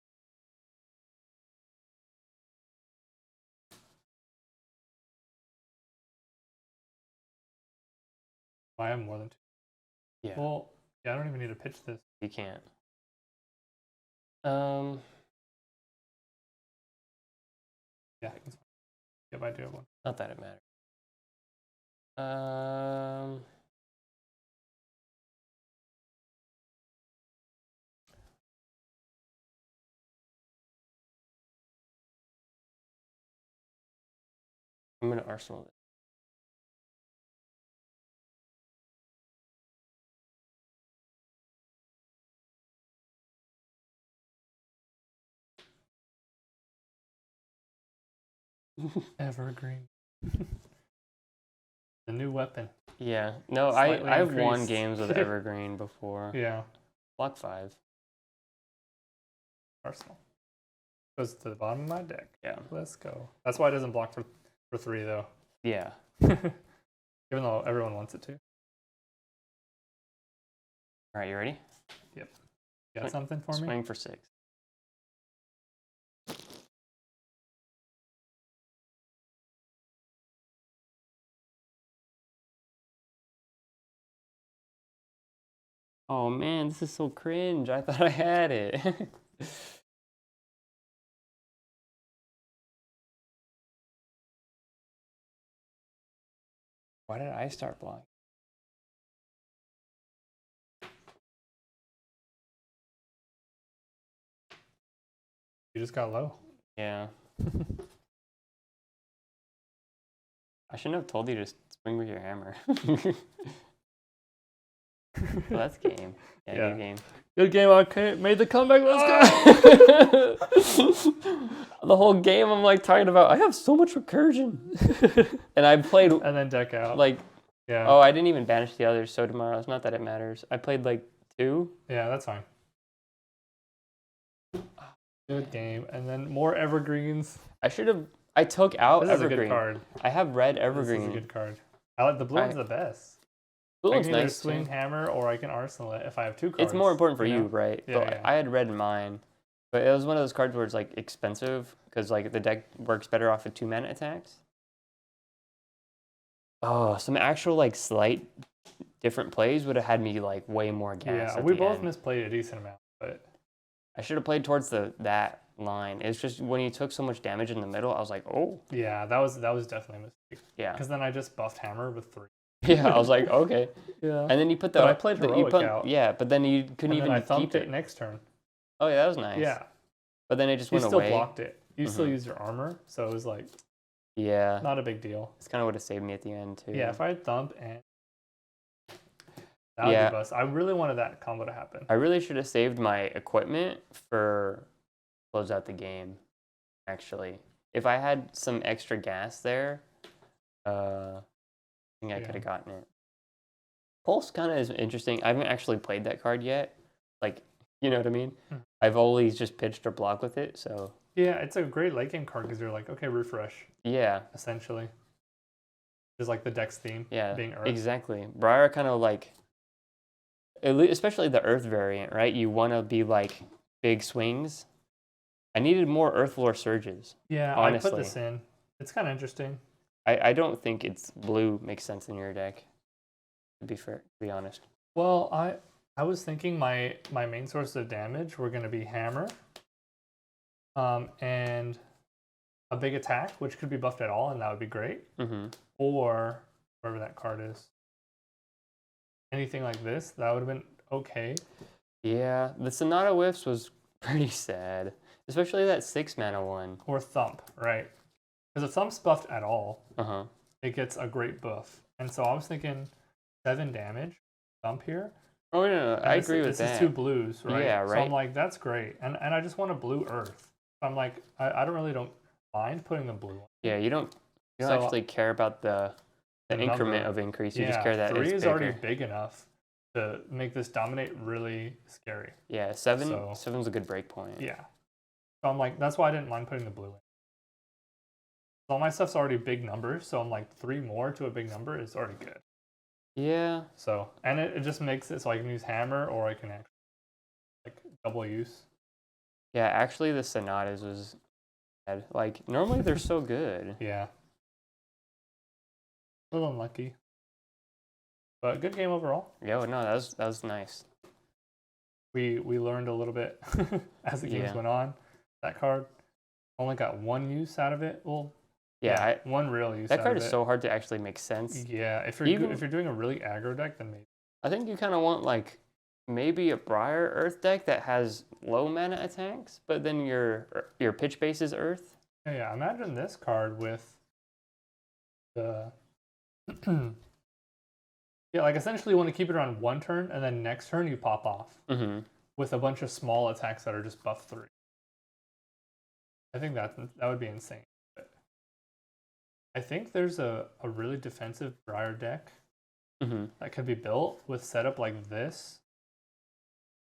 [SPEAKER 2] I have more than 2.
[SPEAKER 1] Yeah.
[SPEAKER 2] Well, yeah, I don't even need to pitch this.
[SPEAKER 1] You can't.
[SPEAKER 2] Yeah, if I do have one.
[SPEAKER 1] Not that it matters. I'm gonna arsenal it.
[SPEAKER 2] Evergreen. The new weapon.
[SPEAKER 1] Yeah. No, I've won games with Evergreen before.
[SPEAKER 2] Yeah.
[SPEAKER 1] Block 5.
[SPEAKER 2] Arsenal. Goes to the bottom of my deck.
[SPEAKER 1] Yeah.
[SPEAKER 2] Let's go. That's why it doesn't block for 3 though.
[SPEAKER 1] Yeah.
[SPEAKER 2] Even though everyone wants it to.
[SPEAKER 1] All right, you ready?
[SPEAKER 2] Yep. You got something for me?
[SPEAKER 1] Swing for 6. Oh man, this is so cringe. I thought I had it. Why did I start blocking?
[SPEAKER 2] You just got low.
[SPEAKER 1] Yeah. I shouldn't have told you to swing with your hammer. Well, that's game. Yeah, good game.
[SPEAKER 2] Good game. Okay, made the comeback. Let's
[SPEAKER 1] go. The whole game, I'm like talking about. I have so much recursion, and I played.
[SPEAKER 2] And then deck out.
[SPEAKER 1] Like,
[SPEAKER 2] yeah.
[SPEAKER 1] Oh, I didn't even banish the others. So tomorrow, it's not that it matters. I played like 2.
[SPEAKER 2] Yeah, that's fine. Good game. And then more evergreens.
[SPEAKER 1] I should have. I took out
[SPEAKER 2] this
[SPEAKER 1] evergreen.
[SPEAKER 2] This is a good card.
[SPEAKER 1] I have red evergreen.
[SPEAKER 2] This is a good card. I like the blue one's the best.
[SPEAKER 1] Blue
[SPEAKER 2] I
[SPEAKER 1] one's
[SPEAKER 2] can either
[SPEAKER 1] nice
[SPEAKER 2] swing
[SPEAKER 1] too.
[SPEAKER 2] hammer or I can arsenal it if I have 2 cards.
[SPEAKER 1] It's more important for you, right?
[SPEAKER 2] Yeah,
[SPEAKER 1] but
[SPEAKER 2] yeah.
[SPEAKER 1] I had red in mine. But it was one of those cards where it's like expensive because like the deck works better off of 2 mana attacks. Oh, some actual like slight different plays would have had me like way more gas.
[SPEAKER 2] Yeah, we both misplayed a decent amount, but
[SPEAKER 1] I should have played towards that line. It's just when you took so much damage in the middle, I was like, oh.
[SPEAKER 2] Yeah, that was definitely a mistake.
[SPEAKER 1] Yeah.
[SPEAKER 2] Because then I just buffed hammer with 3.
[SPEAKER 1] Yeah, I was like, okay.
[SPEAKER 2] Yeah.
[SPEAKER 1] And then you put the.
[SPEAKER 2] But I played heroic out.
[SPEAKER 1] Yeah, but then you couldn't even
[SPEAKER 2] I thumped
[SPEAKER 1] keep
[SPEAKER 2] it next turn.
[SPEAKER 1] Oh yeah, that was nice.
[SPEAKER 2] Yeah.
[SPEAKER 1] But then it just
[SPEAKER 2] you
[SPEAKER 1] went
[SPEAKER 2] still
[SPEAKER 1] away.
[SPEAKER 2] Blocked it. You still used your armor, so it was like.
[SPEAKER 1] Yeah.
[SPEAKER 2] Not a big deal.
[SPEAKER 1] It's kind of would have saved me at the end too.
[SPEAKER 2] Yeah, if I had thump and. That would be bust. I really wanted that combo to happen.
[SPEAKER 1] I really should have saved my equipment for close out the game. Actually, if I had some extra gas there, I think I could have gotten it. Pulse kind of is interesting. I haven't actually played that card yet. Like, you know what I mean? I've always just pitched or blocked with it, so.
[SPEAKER 2] Yeah, it's a great late game card because you're like, okay, refresh.
[SPEAKER 1] Yeah.
[SPEAKER 2] Essentially. Just like the deck's theme.
[SPEAKER 1] Yeah,
[SPEAKER 2] being Earth.
[SPEAKER 1] Exactly. Briar kind of like, especially the Earth variant, right? You want to be like big swings. I needed more Earth Lore surges.
[SPEAKER 2] Yeah, honestly. I put this in. It's kind of interesting.
[SPEAKER 1] I don't think it's blue makes sense in your deck. To be fair, to be honest.
[SPEAKER 2] Well, I was thinking my main source of damage were going to be hammer, and a big attack, which could be buffed at all, and that would be great. Or wherever that card is. Anything like this, that would have been okay. Yeah,
[SPEAKER 1] the Sonata Whiffs was pretty sad. Especially that 6 mana one.
[SPEAKER 2] Or Thump, right? Because if Thump's buffed at all, it gets a great buff. And so I was thinking 7 damage, Thump here.
[SPEAKER 1] Oh, no, I agree with that.
[SPEAKER 2] This is 2 blues, right?
[SPEAKER 1] Yeah, right.
[SPEAKER 2] So I'm like, that's great. And I just want a blue Earth. I'm like, I don't mind putting the blue one.
[SPEAKER 1] Yeah, you don't actually care about the increment of increase. You just care that
[SPEAKER 2] 3
[SPEAKER 1] it's
[SPEAKER 2] is
[SPEAKER 1] bigger.
[SPEAKER 2] already big enough to make this dominate really scary.
[SPEAKER 1] Yeah, 7's a good break point.
[SPEAKER 2] Yeah. So I'm like, that's why I didn't mind putting the blue in. All my stuff's already big numbers, so I'm like 3 more to a big number is already good.
[SPEAKER 1] Yeah.
[SPEAKER 2] So, and it just makes it so I can use hammer or I can actually like double use.
[SPEAKER 1] Yeah, actually the Sonatas was bad. Like normally they're so good.
[SPEAKER 2] Yeah. A little unlucky. But good game overall.
[SPEAKER 1] Yeah, no, that was nice.
[SPEAKER 2] We learned a little bit as the games went on. That card only got 1 use out of it. Well,
[SPEAKER 1] yeah,
[SPEAKER 2] 1 real use.
[SPEAKER 1] That card is so hard to actually make sense.
[SPEAKER 2] Yeah, if you're doing a really aggro deck, then maybe.
[SPEAKER 1] I think you kind of want like maybe a Briar Earth deck that has low mana attacks, but then your pitch base is Earth.
[SPEAKER 2] Yeah. Imagine this card with the. Yeah, like essentially you want to keep it around 1 turn, and then next turn you pop off with a bunch of small attacks that are just buff 3. I think that would be insane. But I think there's a really defensive Briar deck that could be built with setup like this.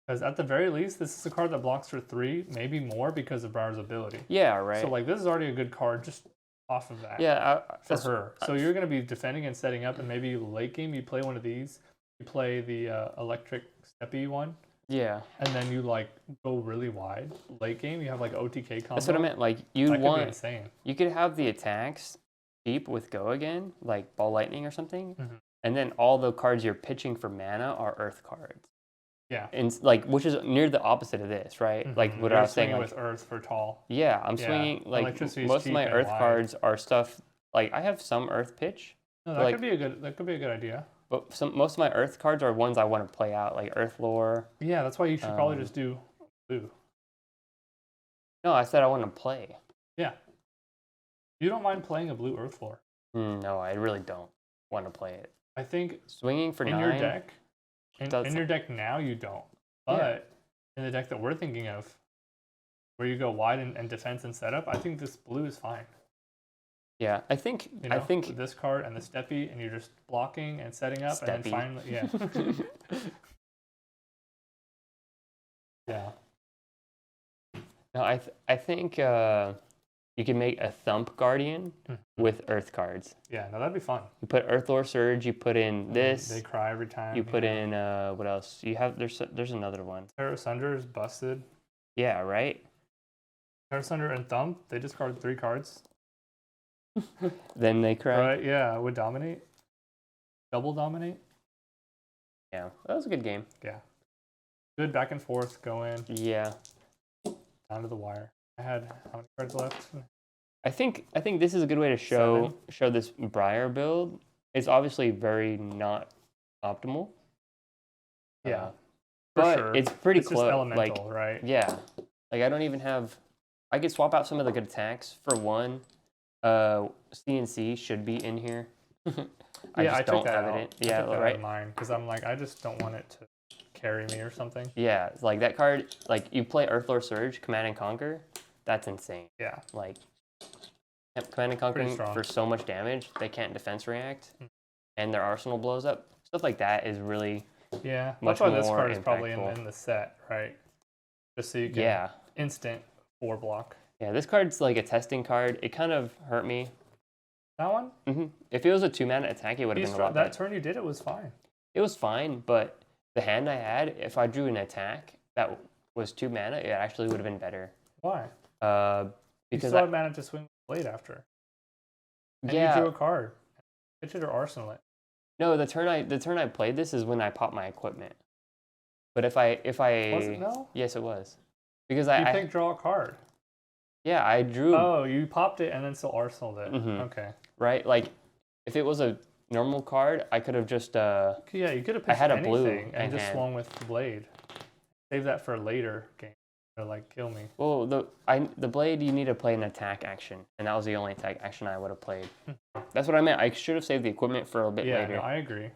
[SPEAKER 2] Because at the very least, this is a card that blocks for 3, maybe more because of Briar's ability.
[SPEAKER 1] Yeah, right.
[SPEAKER 2] So like this is already a good card just off of that.
[SPEAKER 1] Yeah,
[SPEAKER 2] for her. So you're going to be defending and setting up, and maybe late game you play one of these. You play the electric steppy one.
[SPEAKER 1] Yeah.
[SPEAKER 2] And then you like go really wide. Late game you have like OTK combo.
[SPEAKER 1] That's what I meant. Like you'd want.
[SPEAKER 2] Could be insane.
[SPEAKER 1] You could have the attacks deep with Go again, like Ball Lightning or something, and then all the cards you're pitching for mana are Earth cards.
[SPEAKER 2] Yeah.
[SPEAKER 1] And like, which is near the opposite of this, right? Like what I was saying, like,
[SPEAKER 2] with Earth for tall.
[SPEAKER 1] Yeah, I'm swinging like most of my Earth cards are stuff like I have some Earth pitch.
[SPEAKER 2] No, that could be a good idea.
[SPEAKER 1] But most of my Earth cards are ones I want to play out, like Earth Lore.
[SPEAKER 2] Yeah, that's why you should probably just do blue.
[SPEAKER 1] No, I said I want to play.
[SPEAKER 2] Yeah. You don't mind playing a blue Earth Lore?
[SPEAKER 1] No, I really don't want to play it.
[SPEAKER 2] I think
[SPEAKER 1] swinging for 9
[SPEAKER 2] your deck. In your deck now, you don't. But in the deck that we're thinking of, where you go wide and defense and setup, I think this blue is fine.
[SPEAKER 1] Yeah, I think
[SPEAKER 2] with this card and the steppy, and you're just blocking and setting up, and then finally, yeah.
[SPEAKER 1] No, I think you can make a Thump Guardian with Earth cards.
[SPEAKER 2] Yeah, no, that'd be fun.
[SPEAKER 1] You put Earth Lore Surge. You put in this.
[SPEAKER 2] They cry every time.
[SPEAKER 1] You put in what else? You have there's another one.
[SPEAKER 2] Terra Sunder is busted.
[SPEAKER 1] Yeah, right.
[SPEAKER 2] Terra Sunder and Thump, they discard 3 cards.
[SPEAKER 1] Then they cry.
[SPEAKER 2] Right? Yeah, would dominate. Double dominate.
[SPEAKER 1] Yeah, that was a good game.
[SPEAKER 2] Yeah, good back and forth going.
[SPEAKER 1] Yeah.
[SPEAKER 2] Down to the wire. I had how many cards left?
[SPEAKER 1] I think this is a good way to show this Briar build. It's obviously very not optimal.
[SPEAKER 2] Yeah,
[SPEAKER 1] but
[SPEAKER 2] sure.
[SPEAKER 1] It's pretty
[SPEAKER 2] it's
[SPEAKER 1] close.
[SPEAKER 2] Just elemental, right?
[SPEAKER 1] Yeah, like I don't even have. I could swap out some of the good attacks for one. CNC should be in here.
[SPEAKER 2] I just
[SPEAKER 1] don't have it in. Yeah, right.
[SPEAKER 2] Mine because I'm like I just don't want it to carry me or something.
[SPEAKER 1] Yeah, like that card. Like you play Earthlore Surge, Command and Conquer. That's insane.
[SPEAKER 2] Yeah.
[SPEAKER 1] Like Command and Conquering for so much damage, they can't defense react, and their arsenal blows up. Stuff like that is really
[SPEAKER 2] That's why this card is probably in the set, right? Just so you can instant 4 block.
[SPEAKER 1] Yeah, this card's like a testing card. It kind of hurt me.
[SPEAKER 2] That one?
[SPEAKER 1] Mm-hmm. If it was a 2-mana attack, it would have been a lot better.
[SPEAKER 2] That turn you did, it was fine.
[SPEAKER 1] It was fine, but the hand I had, if I drew an attack that was 2 mana, it actually would have been better.
[SPEAKER 2] Why?
[SPEAKER 1] Because
[SPEAKER 2] you still had mana to swing with Blade after. And you drew a card. Pitch it or arsenal it.
[SPEAKER 1] No, the turn I played this is when I popped my equipment. But if I
[SPEAKER 2] was it no?
[SPEAKER 1] Yes, it was. Because
[SPEAKER 2] you picked draw a card.
[SPEAKER 1] Yeah, I drew.
[SPEAKER 2] Oh, you popped it and then still arsenaled it. Okay.
[SPEAKER 1] Right, like if it was a normal card, I could have just.
[SPEAKER 2] Yeah, you could have.
[SPEAKER 1] I had a blue
[SPEAKER 2] and just swung with the blade. Save that for a later game. Or like kill me.
[SPEAKER 1] Well, the blade you need to play an attack action, and that was the only attack action I would have played. That's what I meant. I should have saved the equipment for a bit later.
[SPEAKER 2] Yeah, no, I agree.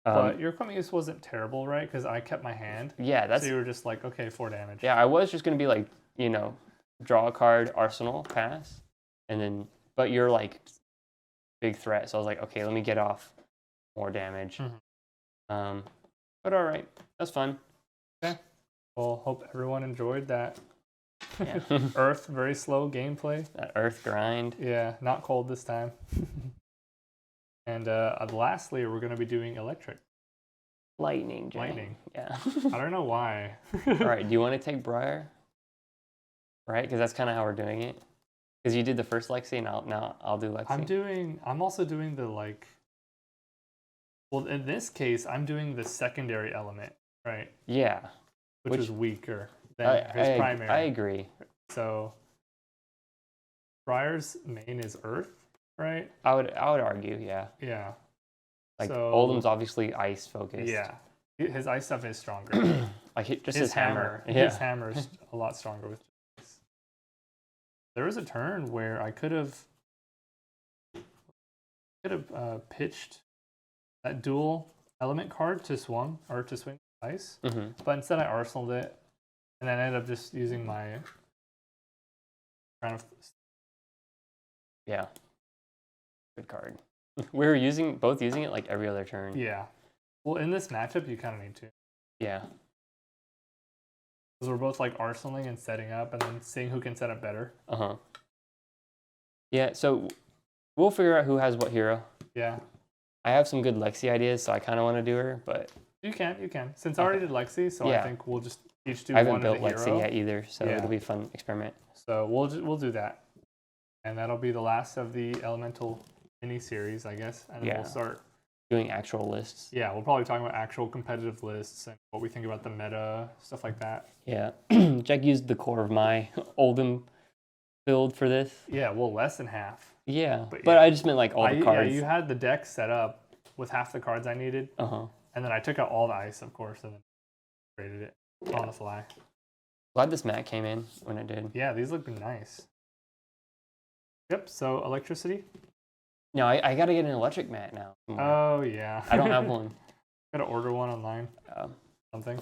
[SPEAKER 2] But your equipment use wasn't terrible, right? Because I kept my hand.
[SPEAKER 1] Yeah, that's.
[SPEAKER 2] So you were just like, okay, 4 damage.
[SPEAKER 1] Yeah, I was just gonna be like, draw a card, arsenal, pass, and then. But you're like, big threat. So I was like, okay, let me get off more damage. But all right, that's fun.
[SPEAKER 2] Okay. Well, hope everyone enjoyed that. Earth, very slow gameplay.
[SPEAKER 1] That Earth grind.
[SPEAKER 2] Yeah, not cold this time. And lastly, we're going to be doing electric.
[SPEAKER 1] Lightning, Jay.
[SPEAKER 2] Lightning.
[SPEAKER 1] Yeah.
[SPEAKER 2] I don't know why.
[SPEAKER 1] All right, do you want to take Briar? Right, because that's kind of how we're doing it. Because you did the first Lexi, and I'll do Lexi.
[SPEAKER 2] I'm also doing the like. Well, in this case, I'm doing the secondary element, right?
[SPEAKER 1] Yeah.
[SPEAKER 2] Which is weaker than his primary.
[SPEAKER 1] I agree.
[SPEAKER 2] So, Briar's main is Earth, right?
[SPEAKER 1] I would argue, yeah.
[SPEAKER 2] Yeah.
[SPEAKER 1] Like Oldhim's obviously ice focused.
[SPEAKER 2] Yeah. His ice stuff is stronger.
[SPEAKER 1] Like just his hammer.
[SPEAKER 2] Yeah. His hammer is a lot stronger with ice. There was a turn where I could have pitched that dual element card to swing ice, but instead I arsenaled it, and then I ended up just using my kind of.
[SPEAKER 1] Yeah. Good card. We were both using it like every other turn.
[SPEAKER 2] Yeah. Well, in this matchup, you kind of need to.
[SPEAKER 1] Yeah.
[SPEAKER 2] Because we're both like arsenaling and setting up, and then seeing who can set up better.
[SPEAKER 1] Yeah, so we'll figure out who has what hero.
[SPEAKER 2] Yeah.
[SPEAKER 1] I have some good Lexi ideas, so I kind of want to do her, but...
[SPEAKER 2] You can. Since I already did Lexi, so
[SPEAKER 1] Yeah.
[SPEAKER 2] I think we'll just each do
[SPEAKER 1] I haven't
[SPEAKER 2] one
[SPEAKER 1] built
[SPEAKER 2] of the
[SPEAKER 1] Lexi
[SPEAKER 2] hero.
[SPEAKER 1] yet either, so
[SPEAKER 2] Yeah.
[SPEAKER 1] it'll be a fun experiment.
[SPEAKER 2] So we'll do that. And that'll be the last of the Elemental mini-series, I guess. And then we'll start...
[SPEAKER 1] doing actual lists.
[SPEAKER 2] Yeah, we'll probably talk about actual competitive lists and what we think about the meta, stuff like that.
[SPEAKER 1] Yeah. Jack used the core of my Oldhim build for this.
[SPEAKER 2] Yeah, well, less than half.
[SPEAKER 1] Yeah, but I just meant like all the cards.
[SPEAKER 2] Yeah, you had the deck set up with half the cards I needed. And then I took out all the ice, of course, and then created it on the fly.
[SPEAKER 1] Glad this mat came in when it did.
[SPEAKER 2] Yeah, these look nice. Yep, so electricity.
[SPEAKER 1] No, I got to get an electric mat now.
[SPEAKER 2] Oh, yeah.
[SPEAKER 1] I don't have one.
[SPEAKER 2] Got to order one online. Something.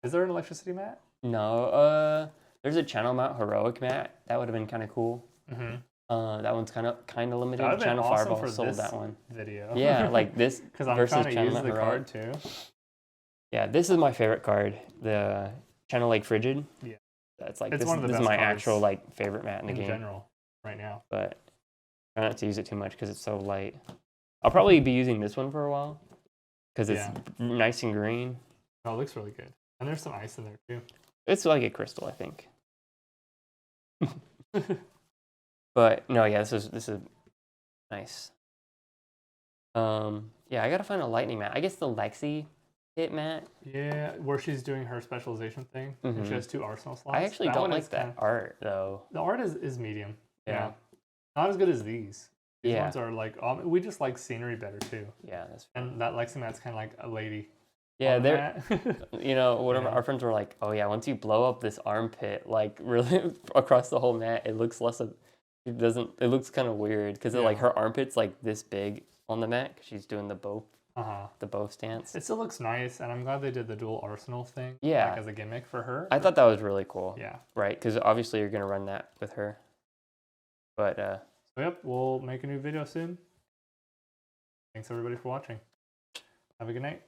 [SPEAKER 2] Is there an electricity mat?
[SPEAKER 1] No. There's a channel mount heroic mat. That would have been kind of cool. That one's kind of limited. Channel
[SPEAKER 2] awesome
[SPEAKER 1] Fireball
[SPEAKER 2] for
[SPEAKER 1] sold that one.
[SPEAKER 2] Video.
[SPEAKER 1] Yeah, like this
[SPEAKER 2] because I'm
[SPEAKER 1] versus
[SPEAKER 2] trying to use the card too.
[SPEAKER 1] Yeah, this is my favorite card. The Channel Lake Frigid.
[SPEAKER 2] Yeah,
[SPEAKER 1] that's like
[SPEAKER 2] it's
[SPEAKER 1] this.
[SPEAKER 2] One of the
[SPEAKER 1] this
[SPEAKER 2] best
[SPEAKER 1] is my
[SPEAKER 2] cards
[SPEAKER 1] actual like favorite mat in the game.
[SPEAKER 2] In general, right now.
[SPEAKER 1] But try not to use it too much because it's so light. I'll probably be using this one for a while because it's nice and green.
[SPEAKER 2] Oh, it looks really good, and there's some ice in there too.
[SPEAKER 1] It's like a crystal, I think. But no, yeah, this is nice. Yeah, I gotta find a lightning mat. I guess the Lexi hit mat.
[SPEAKER 2] Yeah, where she's doing her specialization thing. And she has 2 arsenal slots.
[SPEAKER 1] I actually don't like that art though.
[SPEAKER 2] The art is medium. Yeah. Not as good as these. These ones are like we just like scenery better too.
[SPEAKER 1] Yeah, that's
[SPEAKER 2] fair. And that Lexi mat's kind of like a lady.
[SPEAKER 1] Yeah, they're, you know, whatever. Our friends were like, oh yeah, once you blow up this armpit, like really across the whole mat, it looks less of, it looks kind of weird because like her armpit's like this big on the mat because she's doing the bow, the bow stance.
[SPEAKER 2] It still looks nice, and I'm glad they did the dual arsenal thing.
[SPEAKER 1] Yeah,
[SPEAKER 2] like as a gimmick for her.
[SPEAKER 1] I thought that was really cool.
[SPEAKER 2] Yeah,
[SPEAKER 1] right, because obviously you're gonna run that with her. But
[SPEAKER 2] so yep, we'll make a new video soon. Thanks everybody for watching. Have a good night.